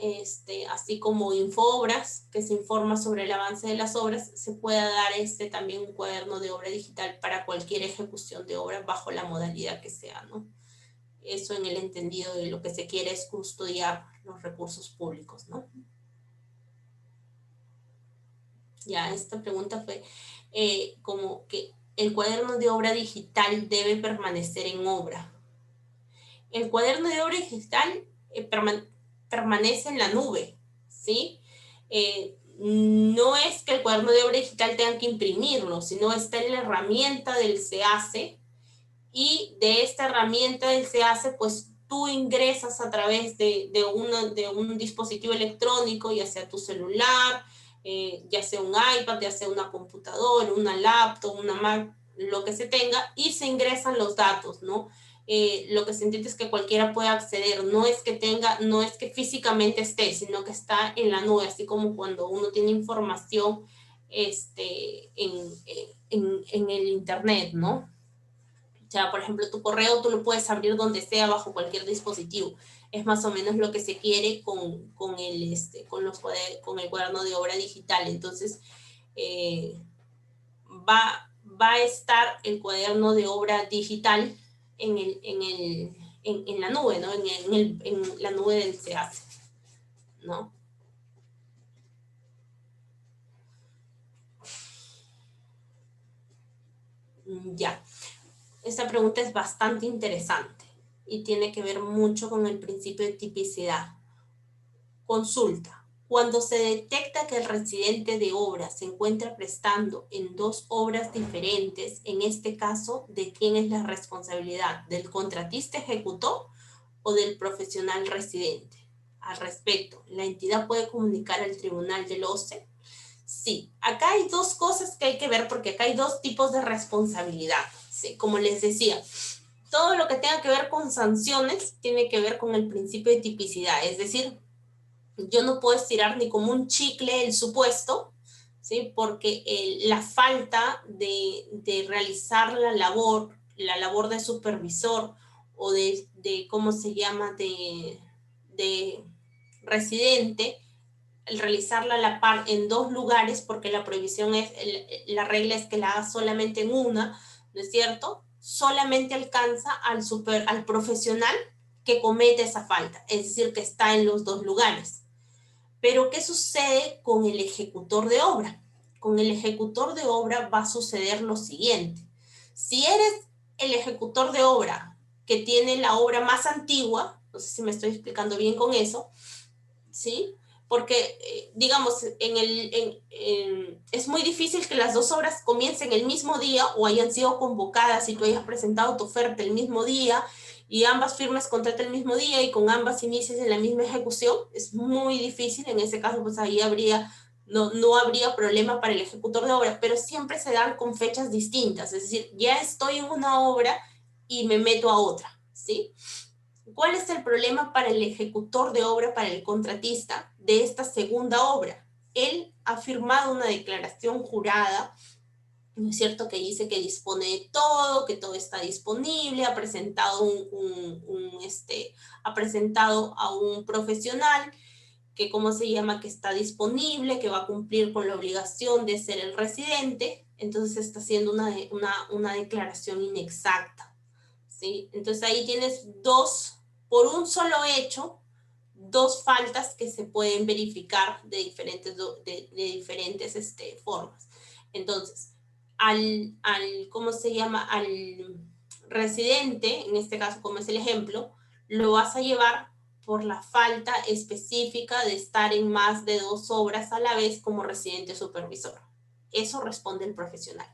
Así como Infobras, que se informa sobre el avance de las obras, se pueda dar también un cuaderno de obra digital para cualquier ejecución de obra bajo la modalidad que sea, ¿no? Eso en el entendido de lo que se quiere es custodiar los recursos públicos, ¿no? Ya, esta pregunta fue como que el cuaderno de obra digital debe permanecer en obra. El cuaderno de obra digital permanece en la nube, ¿sí? No es que el cuaderno de obra digital tengan que imprimirlo, sino está en la herramienta del SEACE, y de esta herramienta del SEACE, pues tú ingresas a través de un dispositivo electrónico, ya sea tu celular, ya sea un iPad, ya sea una computadora, una laptop, una Mac, lo que se tenga, y se ingresan los datos, ¿no? Lo que se entiende es que cualquiera puede acceder, no es que físicamente esté, sino que está en la nube, así como cuando uno tiene información en el internet, ¿no? O sea, por ejemplo, tu correo tú lo puedes abrir donde sea, bajo cualquier dispositivo. Es más o menos lo que se quiere con el cuaderno de obra digital. Entonces, va a estar el cuaderno de obra digital en la nube, ¿no? En la nube del SEACE, ¿no? Ya. Esta pregunta es bastante interesante y tiene que ver mucho con el principio de tipicidad. Consulta. Cuando se detecta que el residente de obra se encuentra prestando en dos obras diferentes, en este caso, ¿de quién es la responsabilidad? ¿Del contratista ejecutor o del profesional residente? Al respecto, ¿la entidad puede comunicar al tribunal del OCE? Sí, acá hay dos cosas que hay que ver, porque acá hay dos tipos de responsabilidad. Sí, como les decía, todo lo que tenga que ver con sanciones tiene que ver con el principio de tipicidad, es decir, yo no puedo estirar ni como un chicle el supuesto, ¿sí? Porque la falta de realizar la labor de supervisor o de ¿cómo se llama?, de residente, el realizarla a la par en dos lugares, porque la prohibición la regla es que la haga solamente en una, ¿no es cierto? Solamente alcanza al profesional que comete esa falta, es decir, que está en los dos lugares. Pero ¿qué sucede con el ejecutor de obra? Con el ejecutor de obra va a suceder lo siguiente. Si eres el ejecutor de obra que tiene la obra más antigua, no sé si me estoy explicando bien con eso, ¿sí? Porque, digamos, es muy difícil que las dos obras comiencen el mismo día o hayan sido convocadas y tú hayas presentado tu oferta el mismo día y ambas firmes contrato el mismo día y con ambas inicies en la misma ejecución. Es muy difícil. En ese caso, pues ahí no habría problema para el ejecutor de obra, pero siempre se dan con fechas distintas. Es decir, ya estoy en una obra y me meto a otra, ¿sí? ¿Cuál es el problema para el ejecutor de obra, para el contratista de esta segunda obra? Él ha firmado una declaración jurada, ¿no es cierto?, que dice que dispone de todo, que todo está disponible, ha presentado ha presentado a un profesional que, ¿cómo se llama?, que está disponible, que va a cumplir con la obligación de ser el residente. Entonces está haciendo una declaración inexacta, ¿sí? Entonces ahí tienes por un solo hecho, dos faltas que se pueden verificar de diferentes formas. Entonces, ¿cómo se llama?, al residente, en este caso como es el ejemplo, lo vas a llevar por la falta específica de estar en más de dos obras a la vez como residente supervisor. Eso responde el profesional.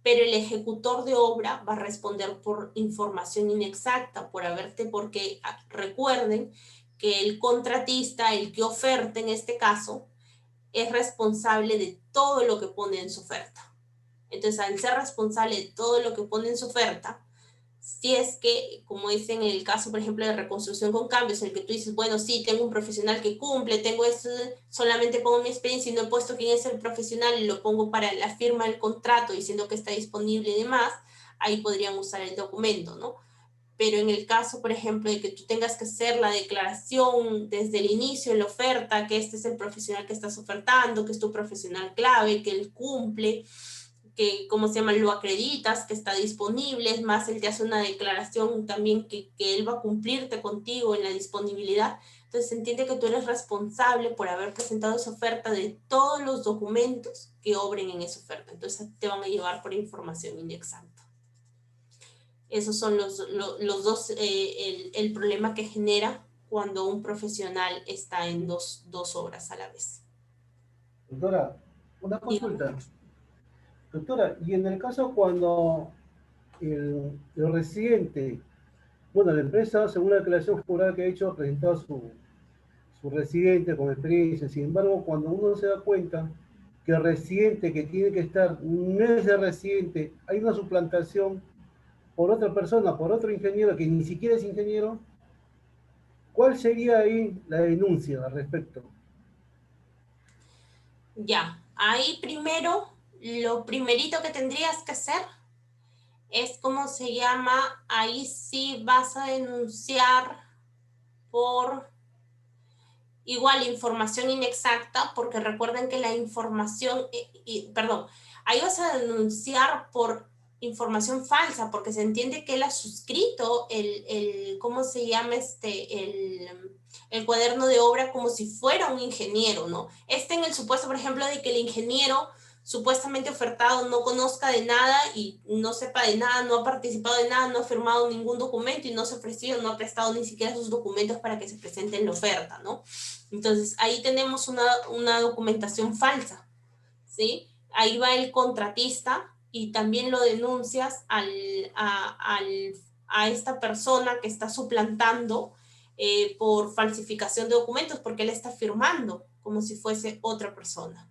Pero el ejecutor de obra va a responder por información inexacta, porque recuerden que el contratista, el que oferta en este caso, es responsable de todo lo que pone en su oferta. Entonces, al ser responsable de todo lo que pone en su oferta, si es que, como es en el caso, por ejemplo, de reconstrucción con cambios, en el que tú dices, bueno, sí, tengo un profesional que cumple, tengo esto, solamente pongo mi experiencia y no he puesto quién es el profesional y lo pongo para la firma del contrato diciendo que está disponible y demás, ahí podrían usar el documento, ¿no? Pero en el caso, por ejemplo, de que tú tengas que hacer la declaración desde el inicio en la oferta, que este es el profesional que estás ofertando, que es tu profesional clave, que él cumple, que, ¿cómo se llama? Lo acreditas, que está disponible, es más, él te hace una declaración también que él va a cumplirte contigo en la disponibilidad. Entonces se entiende que tú eres responsable por haber presentado esa oferta de todos los documentos que obren en esa oferta. Entonces te van a llevar por información inexacta. Esos son los dos, el problema que genera cuando un profesional está en dos obras a la vez. Doctora, una Dígame. consulta. Doctora, y en el caso cuando el residente, bueno, la empresa, según la declaración jurada que ha hecho, ha presentado su residente con experiencia, sin embargo, cuando uno se da cuenta que el residente que tiene que estar no es el residente, hay una suplantación por otra persona, por otro ingeniero que ni siquiera es ingeniero, ¿cuál sería ahí la denuncia al respecto? Ya, ahí primero, lo primerito que tendrías que hacer es, ¿cómo se llama? Ahí sí vas a denunciar por igual información inexacta, porque recuerden que la información, perdón, ahí vas a denunciar por información falsa, porque se entiende que él ha suscrito ¿cómo se llama? El cuaderno de obra como si fuera un ingeniero, ¿no? En el supuesto, por ejemplo, de que el ingeniero supuestamente ofertado no conozca de nada y no sepa de nada, no ha participado de nada, no ha firmado ningún documento y no se ha ofrecido, no ha prestado ni siquiera sus documentos para que se presente en la oferta, ¿no? Entonces, ahí tenemos una documentación falsa, ¿sí? Ahí va el contratista y también lo denuncias a esta persona que está suplantando por falsificación de documentos, porque él está firmando como si fuese otra persona.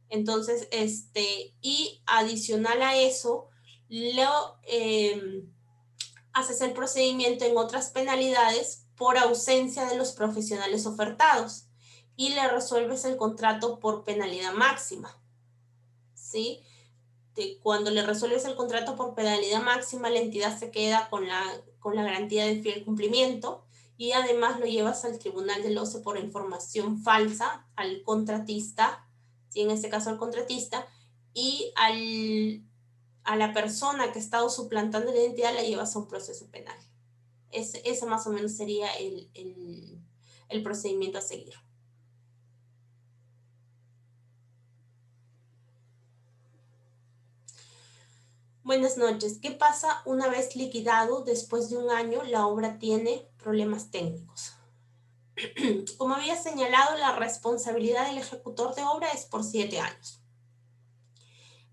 Entonces, y adicional a eso, haces el procedimiento en otras penalidades por ausencia de los profesionales ofertados y le resuelves el contrato por penalidad máxima, ¿sí? Cuando le resuelves el contrato por penalidad máxima, la entidad se queda con la garantía de fiel cumplimiento y además lo llevas al tribunal del OCE por información falsa al contratista, ¿sí? En este caso al contratista, y a la persona que ha estado suplantando la identidad la llevas a un proceso penal. Ese más o menos sería el procedimiento a seguir. Buenas noches. ¿Qué pasa una vez liquidado? Después de un año, la obra tiene problemas técnicos. Como había señalado, la responsabilidad del ejecutor de obra es por 7 años.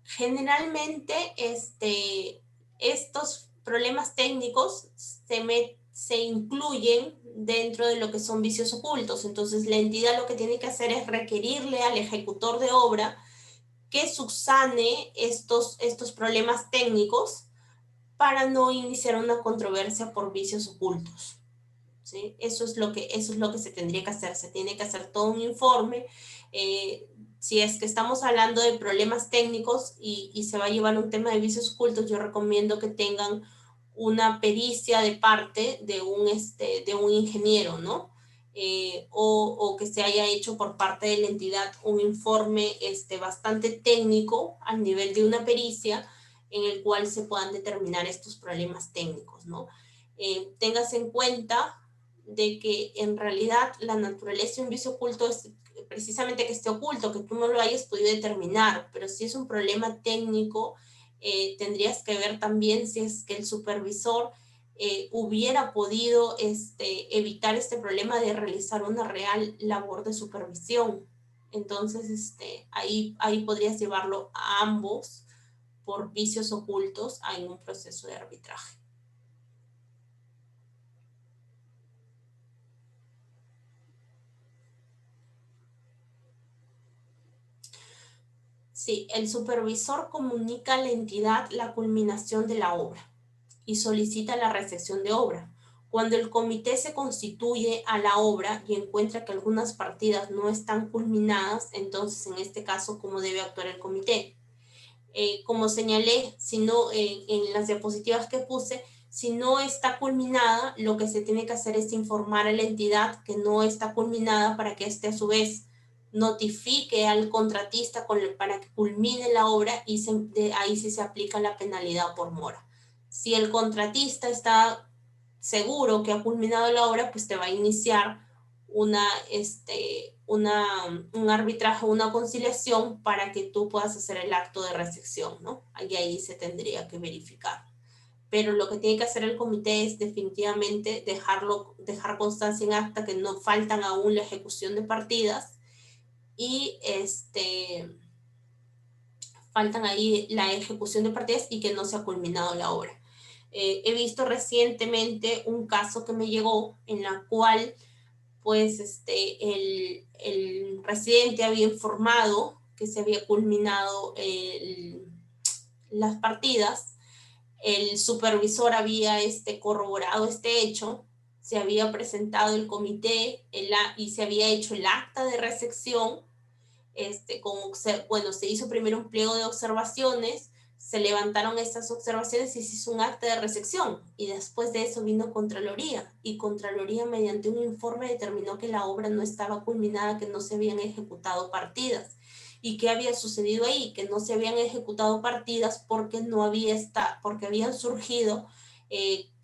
Generalmente, estos problemas técnicos se incluyen dentro de lo que son vicios ocultos. Entonces, la entidad lo que tiene que hacer es requerirle al ejecutor de obra que subsane estos problemas técnicos para no iniciar una controversia por vicios ocultos, ¿sí? Eso es lo que se tendría que hacer. Se tiene que hacer todo un informe. Si es que estamos hablando de problemas técnicos y se va a llevar un tema de vicios ocultos, yo recomiendo que tengan una pericia de parte de un ingeniero, ¿no? O que se haya hecho por parte de la entidad un informe bastante técnico al nivel de una pericia en el cual se puedan determinar estos problemas técnicos, ¿no? Tengas en cuenta de que en realidad la naturaleza de un vicio oculto es precisamente que esté oculto, que tú no lo hayas podido determinar, pero si es un problema técnico, tendrías que ver también si es que el supervisor hubiera podido evitar este problema de realizar una real labor de supervisión. Entonces, ahí podrías llevarlo a ambos por vicios ocultos en un proceso de arbitraje. Sí, el supervisor comunica a la entidad la culminación de la obra y solicita la recepción de obra. Cuando el comité se constituye a la obra y encuentra que algunas partidas no están culminadas, entonces en este caso, ¿cómo debe actuar el comité? Como señalé, si no, en las diapositivas que puse, si no está culminada, lo que se tiene que hacer es informar a la entidad que no está culminada para que éste a su vez notifique al contratista para que culmine la obra y ahí sí se aplica la penalidad por mora. Si el contratista está seguro que ha culminado la obra, pues te va a iniciar un arbitraje, una conciliación para que tú puedas hacer el acto de recepción, ¿no? Y ahí se tendría que verificar. Pero lo que tiene que hacer el comité es definitivamente dejar constancia en acta que no faltan aún la ejecución de partidas y faltan ahí la ejecución de partidas y que no se ha culminado la obra. He visto recientemente un caso que me llegó en la cual pues el residente había informado que se había culminado las partidas, el supervisor había corroborado este hecho, se había presentado el comité y se había hecho el acta de recepción, se hizo primero un pliego de observaciones, se levantaron estas observaciones y se hizo un acta de recepción y después de eso vino Contraloría y Contraloría mediante un informe determinó que la obra no estaba culminada, que no se habían ejecutado partidas. ¿Y qué había sucedido ahí? Que no se habían ejecutado partidas porque porque habían surgido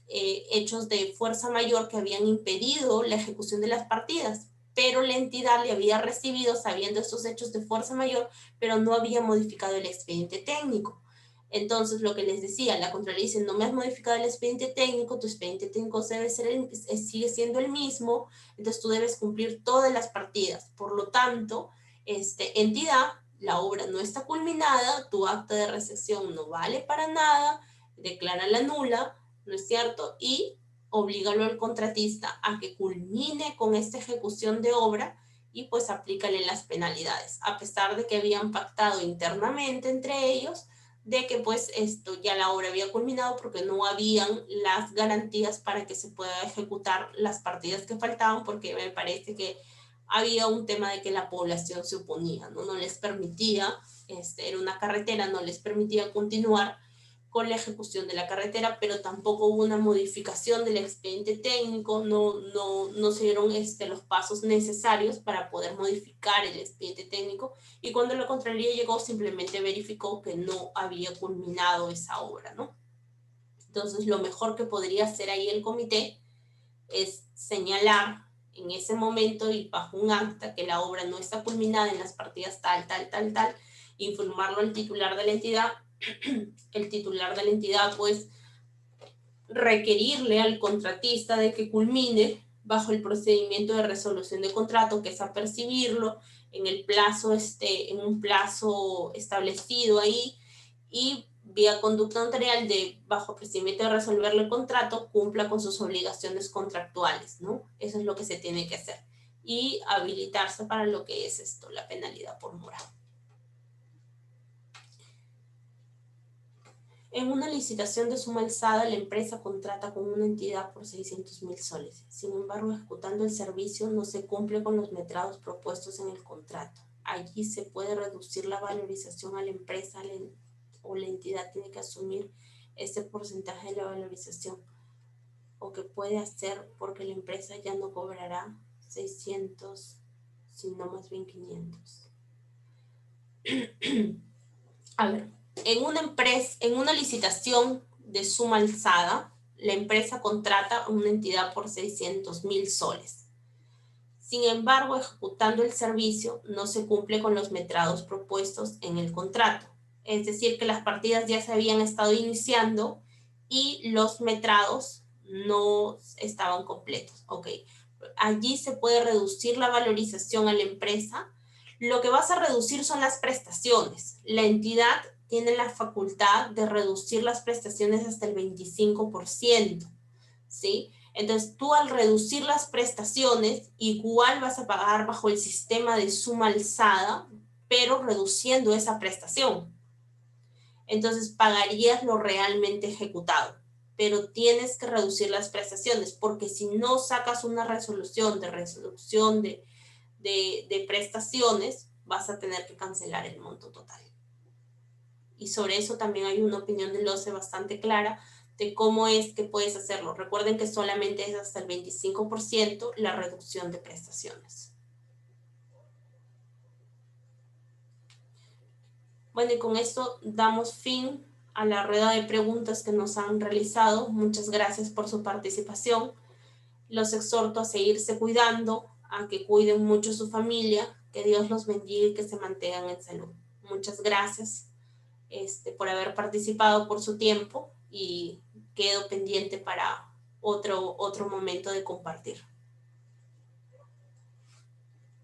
hechos de fuerza mayor que habían impedido la ejecución de las partidas, pero la entidad le había recibido sabiendo estos hechos de fuerza mayor, pero no había modificado el expediente técnico. Entonces, lo que les decía, la Contraloría dice, no me has modificado el expediente técnico, tu expediente técnico sigue siendo el mismo, entonces tú debes cumplir todas las partidas. Por lo tanto, entidad, la obra no está culminada, tu acta de recepción no vale para nada, declárala nula, ¿no es cierto? Y oblígalo al contratista a que culmine con esta ejecución de obra y pues aplícale las penalidades, a pesar de que habían pactado internamente entre ellos de que pues ya la obra había culminado porque no habían las garantías para que se pueda ejecutar las partidas que faltaban, porque me parece que había un tema de que la población se oponía, no les permitía, era una carretera, no les permitía continuar con la ejecución de la carretera, pero tampoco hubo una modificación del expediente técnico, no se dieron los pasos necesarios para poder modificar el expediente técnico, y cuando la Contraloría llegó simplemente verificó que no había culminado esa obra, ¿no? Entonces lo mejor que podría hacer ahí el comité es señalar en ese momento y bajo un acta que la obra no está culminada en las partidas tal, informarlo al titular de la entidad. El titular de la entidad pues requerirle al contratista de que culmine bajo el procedimiento de resolución de contrato, que es apercibirlo en el plazo, en un plazo establecido ahí, y vía conducta notarial bajo procedimiento de resolverle el contrato, cumpla con sus obligaciones contractuales, ¿no? Eso es lo que se tiene que hacer. Y habilitarse para lo que es la penalidad por mora. En una licitación de suma alzada, la empresa contrata con una entidad por 600.000 soles. Sin embargo, ejecutando el servicio no se cumple con los metrados propuestos en el contrato. Allí se puede reducir la valorización a la empresa o la entidad tiene que asumir ese porcentaje de la valorización. O que puede hacer porque la empresa ya no cobrará 600, sino más bien 500. A ver. En una licitación de suma alzada, la empresa contrata a una entidad por 600.000 soles. Sin embargo, ejecutando el servicio no se cumple con los metrados propuestos en el contrato. Es decir, que las partidas ya se habían estado iniciando y los metrados no estaban completos. Ok, allí se puede reducir la valorización a la empresa. Lo que vas a reducir son las prestaciones. La entidad tiene la facultad de reducir las prestaciones hasta el 25%, ¿sí? Entonces, tú al reducir las prestaciones, igual vas a pagar bajo el sistema de suma alzada, pero reduciendo esa prestación. Entonces pagarías lo realmente ejecutado, pero tienes que reducir las prestaciones, porque si no sacas una resolución de reducción de prestaciones, vas a tener que cancelar el monto total. Y sobre eso también hay una opinión del OCE bastante clara de cómo es que puedes hacerlo. Recuerden que solamente es hasta el 25% la reducción de prestaciones. Bueno, y con esto damos fin a la rueda de preguntas que nos han realizado. Muchas gracias por su participación. Los exhorto a seguirse cuidando, a que cuiden mucho su familia, que Dios los bendiga y que se mantengan en salud. Muchas gracias por haber participado, por su tiempo, y quedo pendiente para otro momento de compartir.